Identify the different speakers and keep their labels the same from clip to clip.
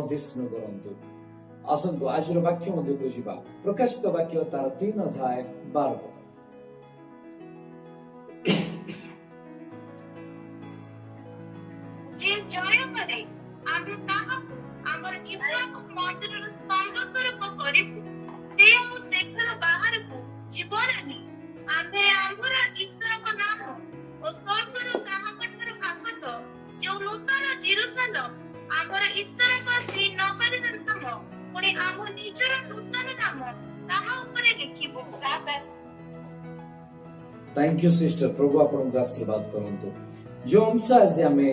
Speaker 1: वर्धिष्णु करंतु। आसंतु आज वाक्य मध्य को जीवा। प्रकाशित वाक्य तार 3 अध्याय 12 पद।
Speaker 2: जे जय करे आमे ताहाकु हमर ईश्वर को मंदिर स्तंभ स्वरूप करिबु से हम सेखर बाहर को जीवनानी आमे हमर ईश्वर को नाम ओ स्वर्गर ताहा पठर भागवत जो नूतन जेरूशलेम हमर ईश्वर को श्री नगरी नाम पुणी आम निजर नूतन नाम ताहा ऊपर लिखिबो।
Speaker 1: Thank you sister. प्रभु आपनको आशीर्वाद करंतु। जो अंश आज आमे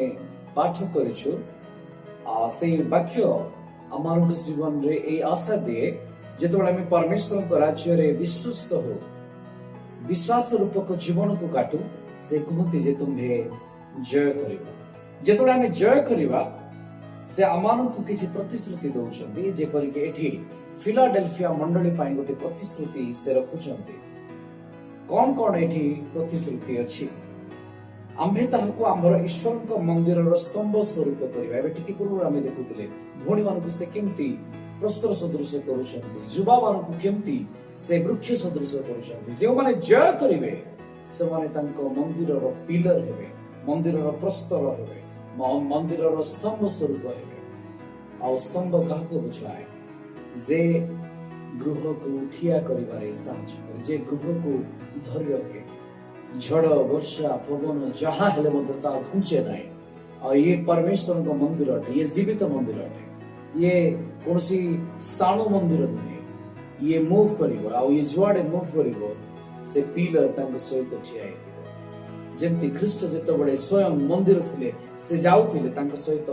Speaker 1: पाठ करिछु से वाक्य आम जीवन रे ए आशा दिए जेतबेले आमे परमेश्वर को राज्य रे विश्वस्त हो विश्वास रूपक जीवन को काटू से कहते जे तुम्हे जय करिबा। जेतबेले आमे जय करिबा से आमान को किछि प्रतिश्रुति दउछन्ती जे परि के एठी फिलाडेल्फिया मंडली पाई गोटे प्रतिश्रुति से रखुछन्ती। कोन कोन एठी प्रतिश्रुति अछि आम्भे ताहाको आमर ईश्वर मंदिर स्तंभ स्वरूप करिबा। एबे टिके पूर्व आमे देखुतिले भोणी मानकु से केमती प्रस्तर सदृश करूछन्ती, युवा मानकु केमती से वृक्ष सदृश करूछन्ती। जे माने जय करिवे से माने तांको मंदिरर पिलर हेबे, मंदिरर प्रस्तर हेबे, मंदिरर स्तंभ स्वरूप हेबे। आ स्तंभ काहको बुझाए जे गृह को ठिया करिबारे साहाय्य करे, जे गृह को धरि रखे। झड़ वर्षा पवन जहा हेले मध्य ता घुंचे नाही। और ये परमेश्वर का मंदिर अटे, ये जीवित मंदिर अटे, ये कोनसी स्थाणु मंदिर नुहे। ये मूव करिवो आ ये जुआडे मूव करिवो से पिलर तांको सहित ठिया हेतिबो। जेंति ख्रीष्ट जेतबेले स्वयं मंदिर थिले से जाउथिले तांको सहित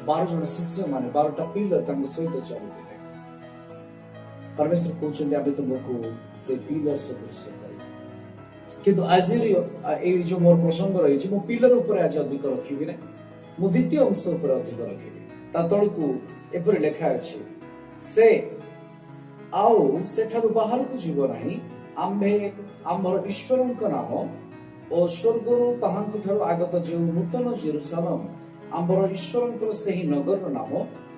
Speaker 1: 12 जन शिष्य माने 12टा पिलर तांको सहित चलुथिले। परमेश्वर कहउछन्ते आबे तुमको से पिलर सदृश किंतु आज जो मोर प्रसंग रही मो पिलर उपर आज अधिक रखी ना मु द्वितीय अंश उपर अधिक रखी ता तलकू एपरि लेखा अछि से आउ सेठारु बाहर को जीव नाही आम्भे आमर ईश्वरक नाम ओ स्वर्गरु ताहांक ठारु आगत जे नूतन जेरूशलेम आमर ईश्वरक सेही नगर नाम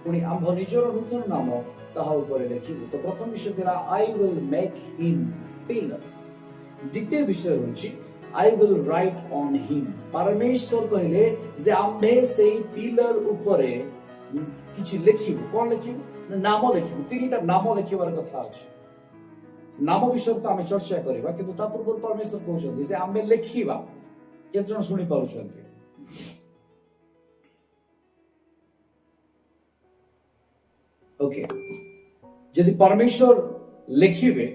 Speaker 1: पुणी आम्भ निजर नूतन नाम ताहा उपर लिखिबु। तो प्रथम विषय थिला I will make him pillar. द्वितीय विषय होची I will write on him. परमेश्वर कहले जे आम्भे से पिलर उपरे किछि लिखिबु। कोन लिखिबु? नाम लिखिबु। तीनटा नाम लिखिबार कथा अछि। नाम विषय तो आमे चर्चा करिबा किंतु ता पूर्व परमेश्वर कहउछन्ती जे आमे लिखिबा। केते जण सुनि पाउछन्ती? ओके यदि परमेश्वर लिखिबे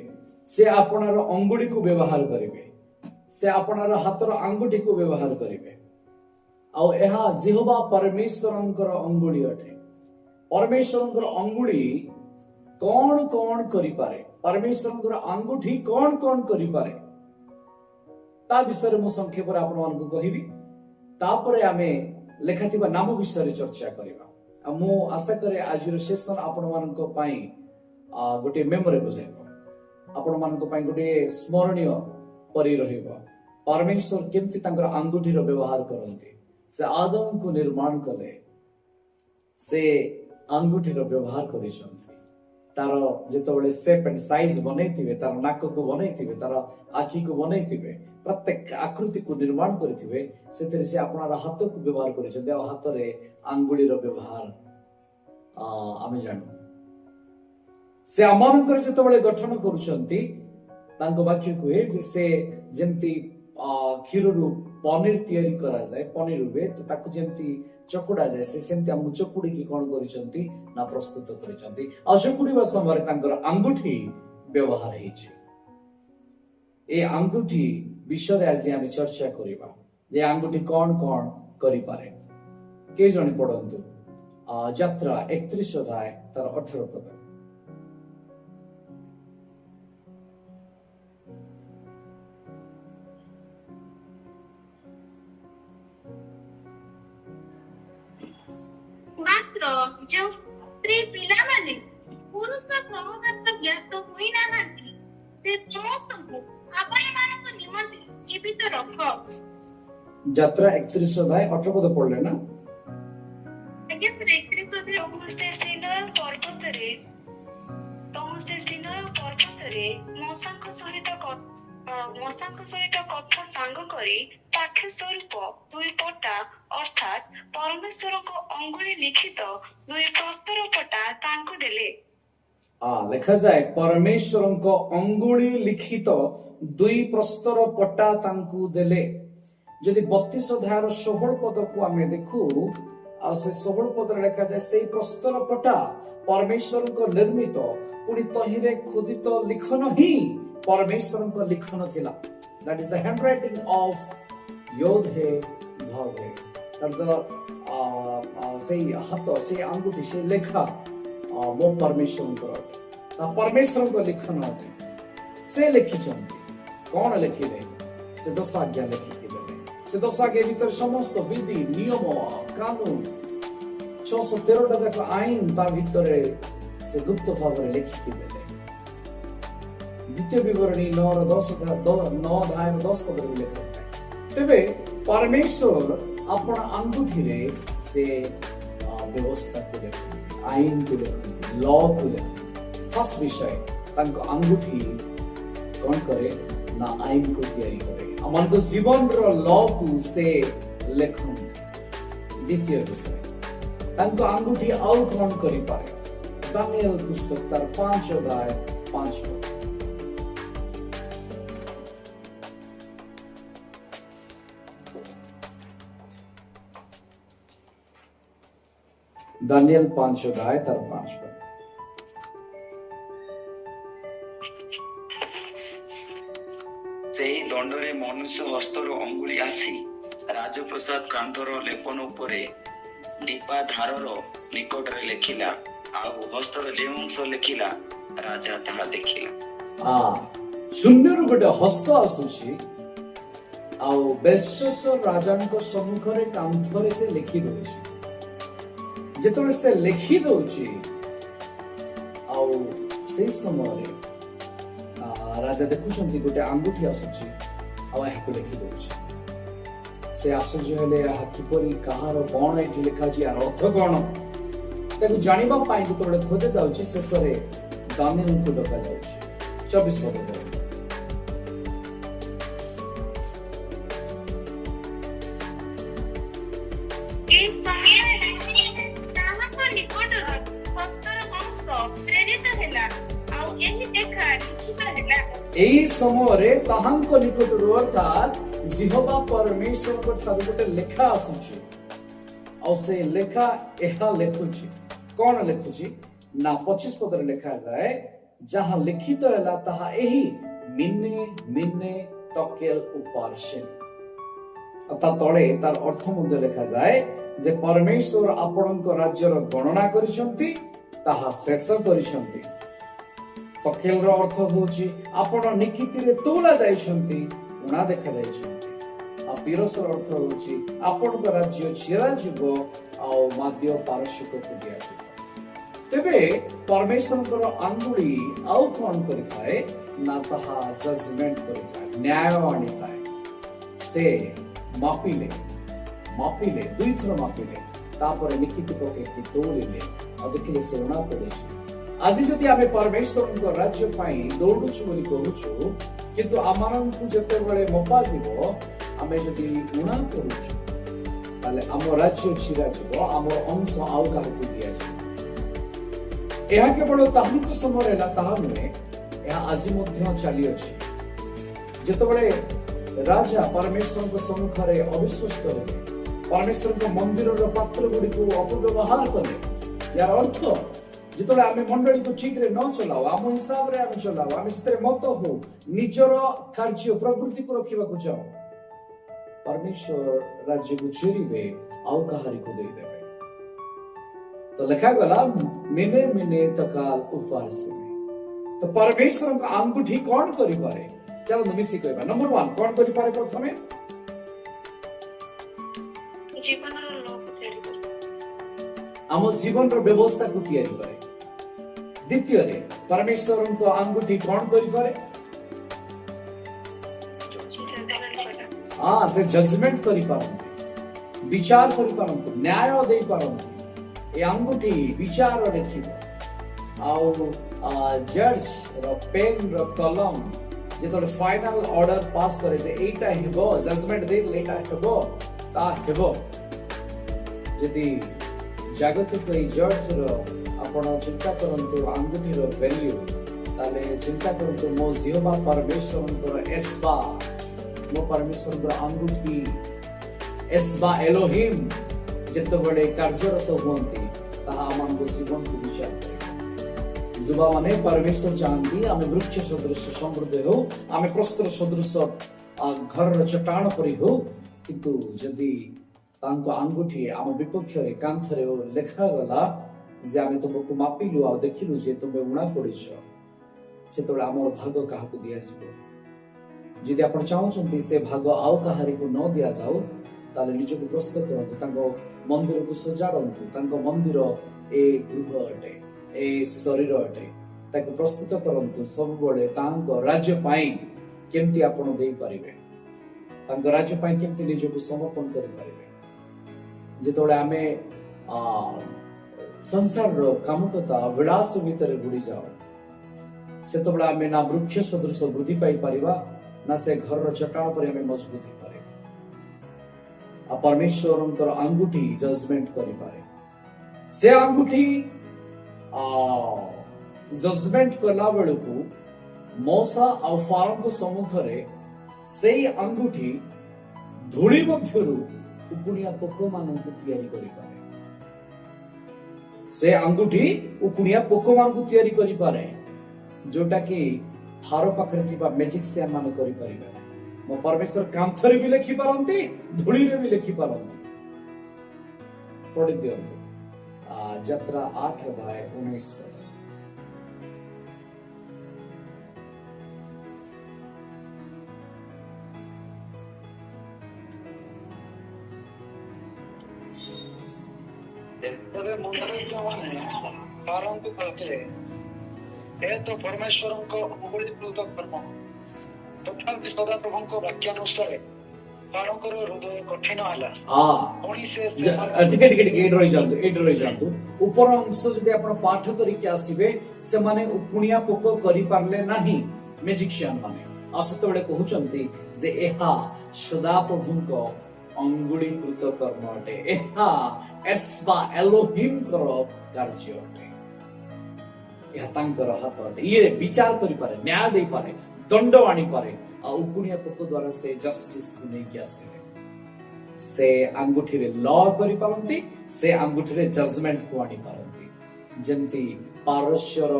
Speaker 1: से आपनार अंगुड़ी को व्यवहार करिवे, से आपनार हाथर आंगुठी को व्यवहार करिवे। आ एहा जिहोवा परमेश्वरंकर अंगुड़ी अटे। परमेश्वरंकर अंगुड़ी कौन कौन करि पारे, परमेश्वरंकर आंगुठी कौन कौन करि पारे ता विषय मु संक्षेप रे आपन मानकु कहिबी। तापरे आमे लेखाथिबा नाम विषय रे चर्चा करिबा। आ मु आशा करे आजिर सेशन आपन मानक पई गोटे मेमोरेबल हेबो, आपण मानक पई गोटे स्मरणीय परि रहिबो। परमेश्वर केमति तांकर आंगुठीर व्यवहार करंती। से आदम को निर्माण कले से आंगुठीर व्यवहार करिसंती। तार जेतबेले शेप एंड साइज बनैतिबे, तार नाक को बनैतिबे, तार आखि को बनैतिबे, प्रत्येक आकृति को निर्माण करथिबे सेतरे से आपनार हाथ को व्यवहार करिसंती। आ हाथ रे आंगुलीर व्यवहार आमे जानु। से आमानकर जेतबेले गठन करूछंती तांको वाक्य कहे जे से जेमती क्षीररु पनीर तयारी करा जाए, पनीर हुए तो ताकू जेमती चकुड़ा जाए से सेमती हम चकुड़ी की कोन करिसंती ना प्रस्तुत करिसंती। आ चकुड़ीबा समय तांकर आंगुठी व्यवहार हेछि। ए आंगुठी विषय आज आमे चर्चा करिबा जे आंगुठी कोन कोन करि पारे। के जणी पढंतु यात्रा 31 अध्याय तार 18 पद।
Speaker 2: जो स्त्री पिला माने पुरुष समस्त ज्ञात होई नाहांती से समस्तଙ୍କୁ आपण ମାନଙ୍କ ନିମନ୍ତେ ଜୀବିତ ରଖ।
Speaker 1: ଯାତ୍ରା 31 ଅଧ୍ୟାୟ 18 ପଦ ପଢିଲେ ନା?
Speaker 2: ଆଜ୍ଞା 31 ଅଧ୍ୟାୟ 19 ରେ ମଶାଙ୍କ ସହିତ କଥା ସାଙ୍ଗ କରି ସାକ୍ଷ୍ୟ ସ୍ୱରୂପ ଦୁଇ ପଟା ଅର୍ଥାତ୍ ପରମେଶ୍ୱରଙ୍କ ଅଙ୍ଗୁଳି ଲିଖିତ ଦୁଇ ପ୍ରସ୍ତର ପଟା ତାଙ୍କୁ ଦେଲେ।
Speaker 1: ଲେଖାଯାଏ ପରମେଶ୍ୱରଙ୍କ ଅଙ୍ଗୁଳି ଲିଖିତ ଦୁଇ ପ୍ରସ୍ତର ପଟା ତାଙ୍କୁ ଦେଲେ। ଯଦି 32 ଅଧ୍ୟାୟର 16 ପଦକୁ ଆମେ ଦେଖୁ ଆଉ ସେ 16 ପଦରେ ଲେଖାଯାଏ ସେଇ ପ୍ରସ୍ତର ପଟା ପରମେଶ୍ୱରଙ୍କ ନିର୍ମିତ ପୁଣି ତହିଁରେ ଖୋଦିତ ଲିଖନ ହିଁ ପରମେଶ୍ୱରଙ୍କ ଲିଖନ ଥିଲା। That is the handwriting of Yodhe Vavhe. ସେଇ ହାତ ସେଇ ଆଙ୍ଗୁଠି ସେଇ ଲେଖା ମୋ ପରମେଶ୍ୱରଙ୍କର ଅଟେ, ତା ପରମେଶ୍ୱରଙ୍କ ଲିଖନ ଅଟେ। ସେ ଲେଖିଛନ୍ତି କଣ ଲେଖିଲେ? ସେ 10 ଆଜ୍ଞା ଲେଖିକି ଦେଲେ। ସେ 10 ଆଜ୍ଞା ଭିତରେ ସମସ୍ତ ବିଧି ନିୟମ କାନୁନ 613ଟା ଯାକ ଆଇନ ତା ଭିତରେ ସେ ଗୁପ୍ତ ଭାବରେ ଲେଖିକି ଦେଲେ। ଦ୍ୱିତୀୟ ବିବରଣୀ 9:10 ପଦରେ ବି ଲେଖାଯାଏ। ତେବେ ପରମେଶ୍ୱର ଆପଣ ଆଙ୍ଗୁଠିରେ ସେ ବ୍ୟବସ୍ଥାକୁ ଲେଖନ୍ତି, ଆଇନକୁ ଲେଖନ୍ତି, ଲକୁ ଲେଖନ୍ତି। ଫାର୍ଷ୍ଟ ବିଷୟ ତାଙ୍କ ଆଙ୍ଗୁଠି କଣ କରେ ନା ଆଇନକୁ ତିଆରି କରେ, ଆମମାନଙ୍କ ଜୀବନର ଲକୁ ସେ ଲେଖନ୍ତି। ଦ୍ୱିତୀୟ ବିଷୟ ତାଙ୍କ ଆଙ୍ଗୁଠି ଆଉ କଣ କରିପାରେ? ଦାନିଏଲ ପୁସ୍ତକ ତାର 5:5 ଦାନିଏଲ 5:5
Speaker 3: ସେହି ଦଣ୍ଡରେ ମନୁଷ୍ୟ ହସ୍ତର ଅଙ୍ଗୁଳି ଆସି ରାଜପ୍ରସାଦ କାନ୍ଥର ଲେପନ ଉପରେ ଦୀପା ଧାରର ନିକଟରେ ଲେଖିଲା, ଆଉ ହସ୍ତର ଯେଉଁ ଅଂଶ ଲେଖିଲା ରାଜା ତାହା ଦେଖିଲା।
Speaker 1: ଶୂନ୍ୟରୁ ଗୋଟେ ହସ୍ତ ଆସୁଛି ଆଉ ବେଲଶାସ୍ସର ରାଜାଙ୍କ ସମ୍ମୁଖରେ କାନ୍ଥରେ ସେ ଲେଖି ଦଉଛି। ଯେତେବେଳେ ସେ ଲେଖି ଦଉଛି ଆଉ ସେଇ ସମୟରେ ରାଜା ଦେଖୁଛନ୍ତି ଗୋଟେ ଆଙ୍ଗୁଠି ଆସୁଛି ଆଉ ଏହାକୁ ଲେଖି ଦଉଛି। ସେ ଆଶ୍ଚର୍ଯ୍ୟ ହେଲେ ଏହା କିପରି, କାହାର, କଣ ଏଠି ଲେଖାଛି, ଏହାର ଅର୍ଥ କଣ? ତାକୁ ଜାଣିବା ପାଇଁ ଯେତେବେଳେ ଖୋଜା ଯାଉଛି ଶେଷରେ ଦାନିଏଲଙ୍କୁ ଡକାଯାଉଛି। 24 ପଦ ଏହି ସମୟରେ ତାହାଙ୍କ ନିକଟରୁ ଅର୍ଥାତ୍ ଜିହୋବା ପରମେଶ୍ୱରଙ୍କ ଠାରୁ ଗୋଟେ ଲେଖା ଆସୁଛି ଆଉ ସେ ଲେଖା ଏହା ଲେଖୁଛି। କଣ ଲେଖୁଛି ନା 25 ପଦରେ ଲେଖାଯାଏ, ଯାହା ଲିଖିତ ହେଲା ତାହା ଏହି ମିନେ ମିନେ ତକେଲ ଉପାର୍ଶନ। ତା ତଳେ ତାର ଅର୍ଥ ମଧ୍ୟ ଲେଖାଯାଏ ଯେ ପରମେଶ୍ୱର ଆପଣଙ୍କ ରାଜ୍ୟର ଗଣନା କରିଛନ୍ତି, ତାହା ଶେଷ କରିଛନ୍ତି। ତକେଲର ଅର୍ଥ ହଉଛି ଆପଣ ନିକିତିରେ ତୋଳା ଯାଇଛନ୍ତି, ଉଣା ଦେଖାଯାଇଛନ୍ତି। ଆଉ ପିରସର ଅର୍ଥ ହଉଛି ଆପଣଙ୍କ ରାଜ୍ୟ ଛିରାଯିବ ଆଉ ମାଦ୍ୟ ପାରସିକକୁ ଦିଆଯିବ। ତେବେ ପରମେଶ୍ୱରଙ୍କର ଆଙ୍ଗୁଳି ଆଉ କଣ କରିଥାଏ ନା ତାହା ଜଜମେଣ୍ଟ କରିଥାଏ, ନ୍ୟାୟ ଆଣିଥାଏ। ସେ ମାପିଲେ ଦୁଇଥର ମାପିଲେ, ତାପରେ ନିକିତି ପକେଇକି ତୋଳିଲେ ଆଉ ଦେଖିଲେ ସେ ଉଣା ପଡିଛି। ଆଜି ଯଦି ଆମେ ପରମେଶ୍ୱରଙ୍କ ରାଜ୍ୟ ପାଇଁ ଦୌଡୁଛୁ ବୋଲି କହୁଛୁ, କିନ୍ତୁ ଆମମାନଙ୍କୁ ଯେତେବେଳେ ମପା ଯିବ ଆମେ ଯଦି ଉଣା କରୁଛୁ ତାହେଲେ ଆମ ରାଜ୍ୟ ଛିରାଯିବ, ଆମ ଅଂଶ ଆଉ କାହାକୁ ଦିଆଯିବ। ଏହା କେବଳ ତାହାଙ୍କ ସମୟରେ ହେଲା ତାହା ନୁହେଁ, ଏହା ଆଜି ମଧ୍ୟ ଚାଲିଅଛି। ଯେତେବେଳେ ରାଜା ପରମେଶ୍ୱରଙ୍କ ସମ୍ମୁଖରେ ଅବିଶ୍ୱସ୍ତ ହେଲେ, ପରମେଶ୍ୱରଙ୍କ ମନ୍ଦିରର ପାତ୍ର ଗୁଡିକୁ ଅପବ୍ୟବହାର କଲେ, ଏହାର ଅର୍ଥ ଯେତେବେଳେ ଆମେ ମଣ୍ଡଳୀକୁ ଠିକରେ ନ ଚଲାଉ, ଆମ ହିସାବରେ ଆମେ ଚଲାଉ, ଆମେ ସେଥିରେ ମତ ହଉ, ନିଜର କାର୍ଯ୍ୟ ପ୍ରବୃତ୍ତିକୁ ରଖିବାକୁ ଚାଉ, ପରମେଶ୍ୱର ରାଜ୍ୟକୁ ଚିରିବେ ଆଉ କାହାରିକୁ ଦେଇଦେବେ। ତ ଲେଖାଗଲା ମିନେ ମିନେ ତକାଲ ଉପାର୍ଶନ। ତ ପରମେଶ୍ୱରଙ୍କ ଆଙ୍ଗୁଠି କଣ କରିପାରେ? ଚାଲନ୍ତୁ ମିଶି କହିବା। ନମ୍ବର 1 କଣ କରିପାରେ? ପ୍ରଥମେ ଆମ ଜୀବନର ବ୍ୟବସ୍ଥାକୁ ତିଆରି କରେ। ଦ୍ୱିତୀୟରେ ପରମେଶ୍ୱରଙ୍କ ଆଙ୍ଗୁଠି କଣ କରିପାରେ? ସେ ଜଜମେଣ୍ଟ କରିପାରନ୍ତି, ବିଚାର କରିପାରନ୍ତି, ନ୍ୟାୟ ଦେଇପାରନ୍ତି। ଏ ଆଙ୍ଗୁଠି ବିଚାର ଲେଖିବ ଆଉ ଜଜ୍ ର ପେନ୍ ର କଲମ ଯେତେବେଳେ ଫାଇନାଲ ଅର୍ଡର ପାସ୍ କରେ ଯେ ଏଇଟା ହେବ, ଜଜମେଣ୍ଟ ଦେଇଦେଲେ ଏଇଟା ହେବ, ତା ହେବ। ଯଦି ଜାଗତିକ ଏଇ ଜର୍ଜର ଆପଣ ଚିନ୍ତା କରନ୍ତୁ ଆଙ୍ଗୁଠିର ଭ୍ୟାଲ୍ୟୁ, ତାହେଲେ ଚିନ୍ତା କରନ୍ତୁ ମୋ ଜିହ୍ବା ପରମେଶ୍ୱରଙ୍କର ଏସ୍ବା, ମୋ ପରମେଶ୍ୱରଙ୍କର ଆଙ୍ଗୁଠି ଏସ୍ବା ଏଲୋହିମ୍ ଯେତେବେଳେ କାର୍ଯ୍ୟରତ ହୁଅନ୍ତି ତାହା ଆମମାନଙ୍କ ଜୀବନକୁ ବିଚାର କରେ। ଯୁବାମାନେ ପରମେଶ୍ୱର ଚାହାନ୍ତି ଆମେ ବୃକ୍ଷ ସଦୃଶ ସମୃଦ୍ଧ ହେଉ, ଆମେ ପ୍ରସ୍ତର ସଦୃଶ ଘରର ଚଟାଣ ପରି ହେଉ, କିନ୍ତୁ ଯଦି ତାଙ୍କ ଆଙ୍ଗୁଠି ଆମ ବିପକ୍ଷରେ କାନ୍ଥରେ ଲେଖାଗଲା ଯେ ଆମେ ତୁମକୁ ମାପିଲୁ ଆଉ ଦେଖିଲୁ ଯେ ତୁମେ ଉଣା ପଡିଛ, ସେତେବେଳେ ଆମର ଭାଗ କାହାକୁ ଦିଆଯିବ? ଯଦି ଆପଣ ଚାହୁଁଛନ୍ତି ସେ ଭାଗ ଆଉ କାହାରିକୁ ନ ଦିଆଯାଉ, ତାହେଲେ ନିଜକୁ ପ୍ରସ୍ତୁତ କରନ୍ତୁ, ତାଙ୍କ ମନ୍ଦିରକୁ ସଜାଡ଼ନ୍ତୁ। ତାଙ୍କ ମନ୍ଦିର ଏ ଗୃହ ଅଟେ, ଏ ଶରୀର ଅଟେ, ତାକୁ ପ୍ରସ୍ତୁତ କରନ୍ତୁ ସବୁବେଳେ ତାଙ୍କ ରାଜ୍ୟ ପାଇଁ କେମିତି ଆପଣ ଦେଇପାରିବେ, ତାଙ୍କ ରାଜ୍ୟ ପାଇଁ କେମିତି ନିଜକୁ ସମର୍ପଣ କରିପାରିବେ। ଯେତେବେଳେ ଆମେ ସଂସାରର କାମୁକତା ବିଳାସ ଭିତରେ ବୁଡି ଯାଉ, ସେତେବେଳେ ଆମେ ନା ବୃକ୍ଷ ସଦୃଶ ବୃଦ୍ଧି ପାଇପାରିବା, ନା ସେ ଘରର ଚଟାଣ ପରେ ଆମେ ମଜବୁତ ହେଇପାରିବା। ଆଉ ପରମେଶ୍ୱରଙ୍କର ଆଙ୍ଗୁଠି ଜଜମେଣ୍ଟ କରିପାରେ। ସେ ଆଙ୍ଗୁଠି ଜଜମେଣ୍ଟ କଲା ବେଳକୁ ମଉସା ଆଉ ଫାରୋଙ୍କ ସମ୍ମୁଖରେ ସେଇ ଆଙ୍ଗୁଠି ଧୂଳି ମଧ୍ୟରୁ ଉକୁଣିଆ ପୋକ ମାନଙ୍କୁ ତିଆରି କରିପାରେ। ସେ ଆଙ୍ଗୁଠି ଉକୁଣିଆ ପୋକ ମାନଙ୍କୁ ତିଆରି କରିପାରେ, ଯୋଉଟା କି ଫାରୋ ପାଖରେ ଥିବା ମ୍ୟାଜିସିଆନ ମାନେ କରିପାରିବେ ନାହିଁ। ମୋ ପରମେଶ୍ୱର କାନ୍ଥରେ ବି ଲେଖିପାରନ୍ତି, ଧୂଳିରେ ବି ଲେଖିପାରନ୍ତି। ପଢି ଦିଅନ୍ତୁ ଯାତ୍ରା 8:19।
Speaker 4: ତେବେ ମଣ୍ଡଳୀମାନେ ଫାରୋଙ୍କୁ କହିଲେ, ଏ ତ ପରମେଶ୍ୱରଙ୍କ ଅଙ୍ଗୁଳୀକୃତ କର୍ମ। ତଥାପି ସଦାପ୍ରଭୁଙ୍କ ବାକ୍ୟାନୁସାରେ ଫାରୋଙ୍କର ହୃଦୟ କଠିନ ହେଲା। ପୁଣି ସେ
Speaker 1: ଟିକେ ଏଇଠି ରହିଯାଆନ୍ତୁ। ଉପର ଅଂଶ ଯଦି ଆପଣ ପାଠ କରିକି ଆସିବେ, ସେମାନେ ଉକୁଣିଆ ପୋକ କରିପାରିଲେ ନାହିଁ ମ୍ୟାଜିସିଆନ ମାନେ। ଆଉ ସେତେବେଳେ କହୁଛନ୍ତି ଯେ ଏହା ସଦାପ୍ରଭୁଙ୍କ ଅଙ୍ଗୁଳୀକୃତ କର୍ମ ଅଟେ, ଏହା ଏସ୍ବା ଏଲୋହିମଙ୍କର କାର୍ଯ୍ୟ ଅଟେ, ଏହା ତାଙ୍କର ହାତ ଅଟେ। ଇଏ ବିଚାର କରିପାରେ, ନ୍ୟାୟ ଦେଇପାରେ, ଦଣ୍ଡ ଆଣିପାରେ। ଆଉ ଉକୁଣିଆ ପୋକ ଦ୍ୱାରା ସେ ଜଷ୍ଟିସକୁ ନେଇକି ଆସିଲେ। ସେ ଆଙ୍ଗୁଠିରେ ଲ କରିପାରନ୍ତି, ସେ ଆଙ୍ଗୁଠିରେ ଜଜମେଣ୍ଟକୁ ଆଣିପାରନ୍ତି। ଯେମିତି ପାରସ୍ୟର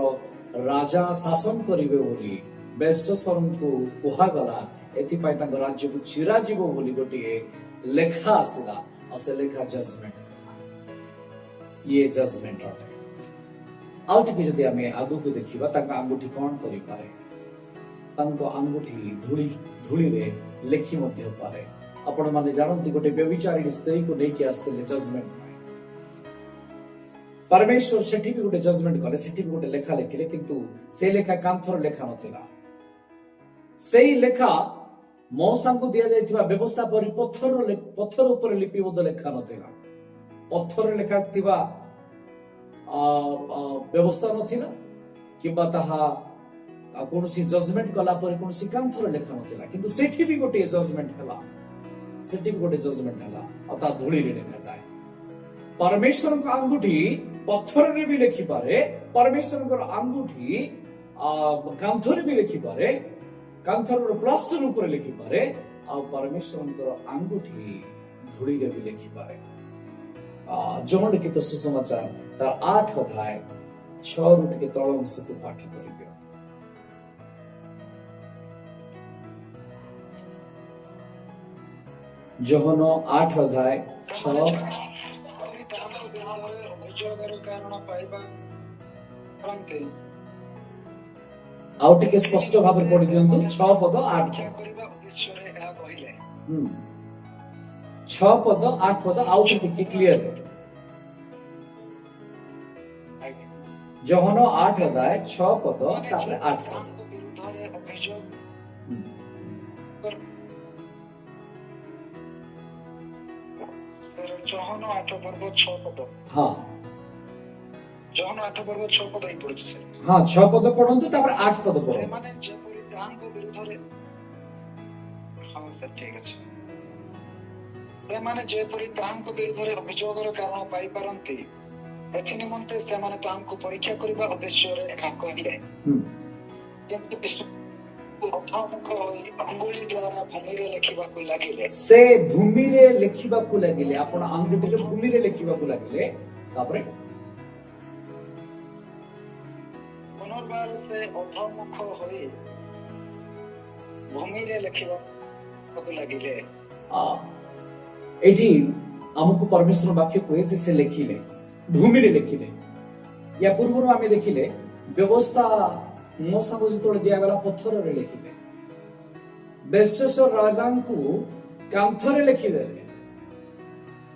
Speaker 1: ରାଜା ଶାସନ କରିବେ ବୋଲି ବେଲଶାସ୍ସରଙ୍କୁ କୁହାଗଲା, ଏଥିପାଇଁ ତାଙ୍କ ରାଜ୍ୟକୁ ଚିରାଯିବ ବୋଲି ଗୋଟିଏ ଲେଖା ଆସିଲା, ଆଉ ସେ ଲେଖା ଜଜମେଣ୍ଟ ହେଲା। ଇଏ ଜଜମେଣ୍ଟ ଅଟେ। ଆଉ ଟିକେ ଯଦି ଆମେ ଆଗକୁ ଦେଖିବା, ତାଙ୍କ ଆଙ୍ଗୁଠି କଣ କରିପାରେ? ତାଙ୍କ ଆଙ୍ଗୁଠି ଧୂଳିରେ ଲେଖି ମଧ୍ୟ ପାରେ। ଆପଣ ମାନେ ଜାଣନ୍ତି, ଗୋଟେ ବ୍ୟଭିଚାରିଣୀ ସ୍ତ୍ରୀକୁ ନେଇକି ଆସିଥିଲେ ଜଜମେଣ୍ଟ ପାଇଁ। ପରମେଶ୍ୱର ସେଠି ବି ଗୋଟେ ଜଜମେଣ୍ଟ କଲେ, ସେଠି ବି ଗୋଟେ ଲେଖା ଲେଖିଲେ, କିନ୍ତୁ ସେ ଲେଖା କାନ୍ଥର ଲେଖା ନଥିଲା। ସେଇ ଲେଖା ମଉସାଙ୍କୁ ଦିଆଯାଇଥିବା ବ୍ୟବସ୍ଥା ପରି ପଥର ଉପରେ ଲିପିବଦ୍ଧ ଲେଖା ନଥିଲା। ପଥରରେ ଲେଖା ଥିବା ବ୍ୟବସ୍ଥା ନଥିଲା, କିମ୍ବା ତାହା କୌଣସି ଜଜମେଣ୍ଟ କଲା ପରେ କୌଣସି କାନ୍ଥର ଲେଖା ନଥିଲା। କିନ୍ତୁ ସେଠି ବି ଗୋଟିଏ ଜଜମେଣ୍ଟ ହେଲା, ଆଉ ତା ଧୂଳିରେ ଲେଖାଯାଏ। ପରମେଶ୍ୱରଙ୍କ ଆଙ୍ଗୁଠି ପଥରରେ ବି ଲେଖିପାରେ, ପରମେଶ୍ୱରଙ୍କର ଆଙ୍ଗୁଠି କାନ୍ଥରେ ବି ଲେଖିପାରେ, କାନ୍ଥର ପ୍ଲାଷ୍ଟର ଉପରେ ଲେଖିପାରେ, ଆଉ ପରମେଶ୍ୱରଙ୍କର ଆଙ୍ଗୁଠି ଧୂଳିରେ ବି ଲେଖିପାରେ। ଯୋହନ ଲିଖିତ ସୁସମାଚାର ତାର 8:6 ଟିକେ ତଳ ଅଂଶକୁ ପାଠ କରିବେ। ଯୋହନ 8:6।
Speaker 4: ଅଭିଯୋଗର କାରଣ ପାଇବା କରନ୍ତି।
Speaker 1: ଆଉ ଟିକେ ସ୍ପଷ୍ଟ ଭାବରେ ପଢି ଦିଅନ୍ତୁ 6 ପଦ 8 ପଦ।
Speaker 4: କରିବା ଉଦ୍ଦେଶ୍ୟରେ ଏହା କହିଲେ।
Speaker 1: 6 ପଦ 8 ପଦ ଆଉ ଟିକେ କ୍ଲିୟର। ଯୋହନ 8:6 ପଦ ତାପରେ 8 ପଦ।
Speaker 4: ବିରୁଦ୍ଧରେ ଅଭିଯୋଗ ଯୋହନ 8:6 ପଦ।
Speaker 1: ହଁ,
Speaker 4: ଯୋହନ 8:6 ପଦ ହିଁ ପଡୁଛି।
Speaker 1: ହଁ 6 ପଦ ପଢନ୍ତୁ, ତାପରେ 8 ପଦ ପଢନ୍ତୁ।
Speaker 4: ସେମାନେ ଯେପରି ତାହାଙ୍କ ବିରୁଦ୍ଧରେ ହଁ ସାର୍ ଠିକ ଅଛି। ସେମାନେ ଯେପରି ତାହାଙ୍କ ବିରୁଦ୍ଧରେ ଅଭିଯୋଗର କାରଣ ପାଇପାରନ୍ତି ଏଥି ନିମନ୍ତେ ସେମାନେ ତାହାଙ୍କୁ ପରୀକ୍ଷା କରିବା ଉଦ୍ଦେଶ୍ୟରେ ଏହା କହିଲେ। କିନ୍ତୁ ବିଷ୍ଣୁ ଅଧମୁଖ ହୋଇ ଅଙ୍ଗୁଳି ଦ୍ୱାରା ଭୂମିରେ ଲେଖିବାକୁ ଲାଗିଲେ।
Speaker 1: ସେ ଭୂମିରେ ଲେଖିବାକୁ ଲାଗିଲେ, ଆପଣ ଆଙ୍ଗୁଠିରେ ଭୂମିରେ ଲେଖିବାକୁ ଲାଗିଲେ। ତାପରେ
Speaker 4: ପୁନର୍ବାର ସେ ଅଧମୁଖ ହୋଇ ଭୂମିରେ ଲେଖିବାକୁ ଲାଗିଲେ।
Speaker 1: ଏଠି ଆମକୁ ପରମେଶ୍ୱର ବାକ୍ୟ କୁହେ ଯେ ସେ ଲେଖିଲେ, ଭୂମିରେ ଲେଖିଲେ। ୟା ପୂର୍ବରୁ ଆମେ ଦେଖିଲେ ବ୍ୟବସ୍ଥା ମୂଷାଙ୍କୁ ଯେତେବେଳେ ଦିଆଗଲା ପଥରରେ ଲେଖିଲେ। ବେଲଶସ୍ସର ରାଜାଙ୍କୁ କାନ୍ଥରେ ଲେଖିଦେଲେ,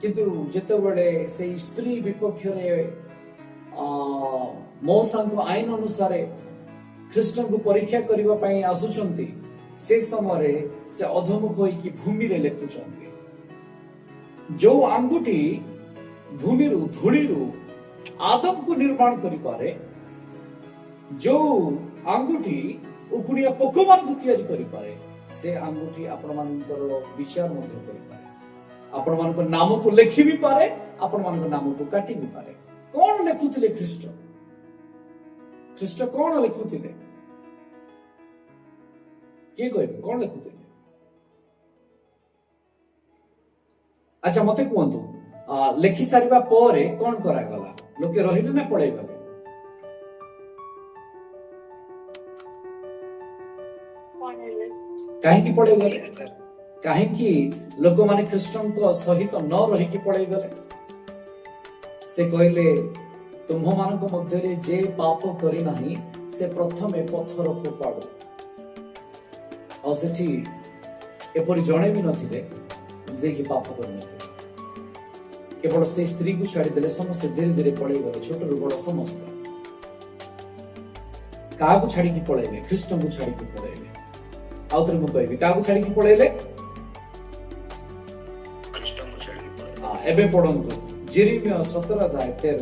Speaker 1: କିନ୍ତୁ ଯେତେବେଳେ ସେଇ ସ୍ତ୍ରୀ ବିପକ୍ଷରେ ମୂଷାଙ୍କ ଆଇନ ଅନୁସାରେ ଖ୍ରୀଷ୍ଟଙ୍କୁ ପରୀକ୍ଷା କରିବା ପାଇଁ ଆସୁଛନ୍ତି, ସେ ସମୟରେ ସେ ଅଧମୁଖ ହୋଇକି ଭୂମିରେ ଲେଖୁଛନ୍ତି। ଯୋଉ ଆଙ୍ଗୁଠି ଭୂମିରୁ ଧୂଳିରୁ ଆଦମକୁ ନିର୍ମାଣ କରିପାରେ, ଯୋଉ ଆଙ୍ଗୁଠି ଉକୁଡିଆ ପୋକମାନଙ୍କୁ ତିଆରି କରିପାରେ, ସେ ଆଙ୍ଗୁଠି ଆପଣମାନଙ୍କର ବିଚାର ମଧ୍ୟ କରିପାରେ, ଆପଣମାନଙ୍କ ନାମକୁ ଲେଖି ବି ପାରେ, ଆପଣମାନଙ୍କ ନାମକୁ କାଟି ବି ପାରେ। କଣ ଲେଖୁଥିଲେ ଖ୍ରୀଷ୍ଟ? ଖ୍ରୀଷ୍ଟ କଣ ଲେଖୁଥିଲେ? କିଏ କହିବେ କଣ ଲେଖୁଥିଲେ? ଆଚ୍ଛା ମତେ କୁହନ୍ତୁ, ଲେଖି ସାରିବା ପରେ କଣ କରାଗଲା? ଲୋକେ ରହିଲେ ନା ପଳେଇ ଗଲେ? କାହିଁକି ପଳେଇ ଗଲେ? କାହିଁକି ଲୋକମାନେ ଖ୍ରୀଷ୍ଟଙ୍କ ସହିତ ନ ରହିକି ପଳେଇ ଗଲେ? ସେ କହିଲେ, ତୁମ୍ଭମାନଙ୍କ ମଧ୍ୟରେ ଯେ ପାପ କରିନାହିଁ ସେ ପ୍ରଥମେ ପଥର ଫୋପାଡୁ। ଆଉ ସେଠି ଏପରି ଜଣେ ବି ନଥିଲେ ଯେ କି ପାପ କରିନଥିଲେ। କେବଳ ସେ ସ୍ତ୍ରୀକୁ ଛାଡ଼ିଦେଲେ, ସମସ୍ତେ ଧୀରେ ଧୀରେ ପଳେଇ ଗଲେ, ଛୋଟରୁ ବଡ ସମସ୍ତେ। କାହାକୁ ଛାଡିକି ପଳେଇଲେ? ଖ୍ରୀଷ୍ଟଙ୍କୁ ଛାଡିକି ପଳେଇଲେ। ଆଉ ଥରେ ମୁଁ କହିବି, କାହାକୁ ଛାଡିକି ପଳେଇଲେ? ଏବେ ପଢନ୍ତୁ ଯେରେମିୟା 17:13।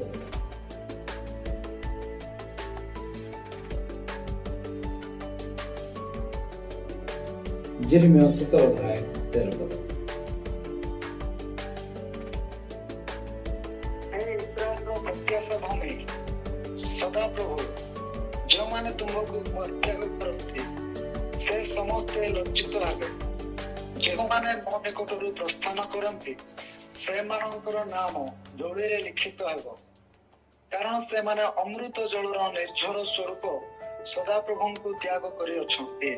Speaker 1: ଯେରେମିୟା 17:13।
Speaker 4: ସଦାପ୍ରଭୁ ଯେଉଁମାନେ ତୁମକୁ ପରିତ୍ୟାଗ କରନ୍ତି ସେ ସମସ୍ତେ ଲଜ୍ଜିତ ହେବେ। ଯେଉଁମାନେ ମୋ ନିକଟରୁ ପ୍ରସ୍ଥାନ କରନ୍ତି ସେମାନଙ୍କର ନାମ ଯୋଡ଼ିରେ ଲିଖିତ ହେବ, କାରଣ ସେମାନେ ଅମୃତ ଜଳର ନିର୍ଝର ସ୍ୱରୂପ ସଦାପ୍ରଭୁଙ୍କୁ ତ୍ୟାଗ କରିଅଛନ୍ତି।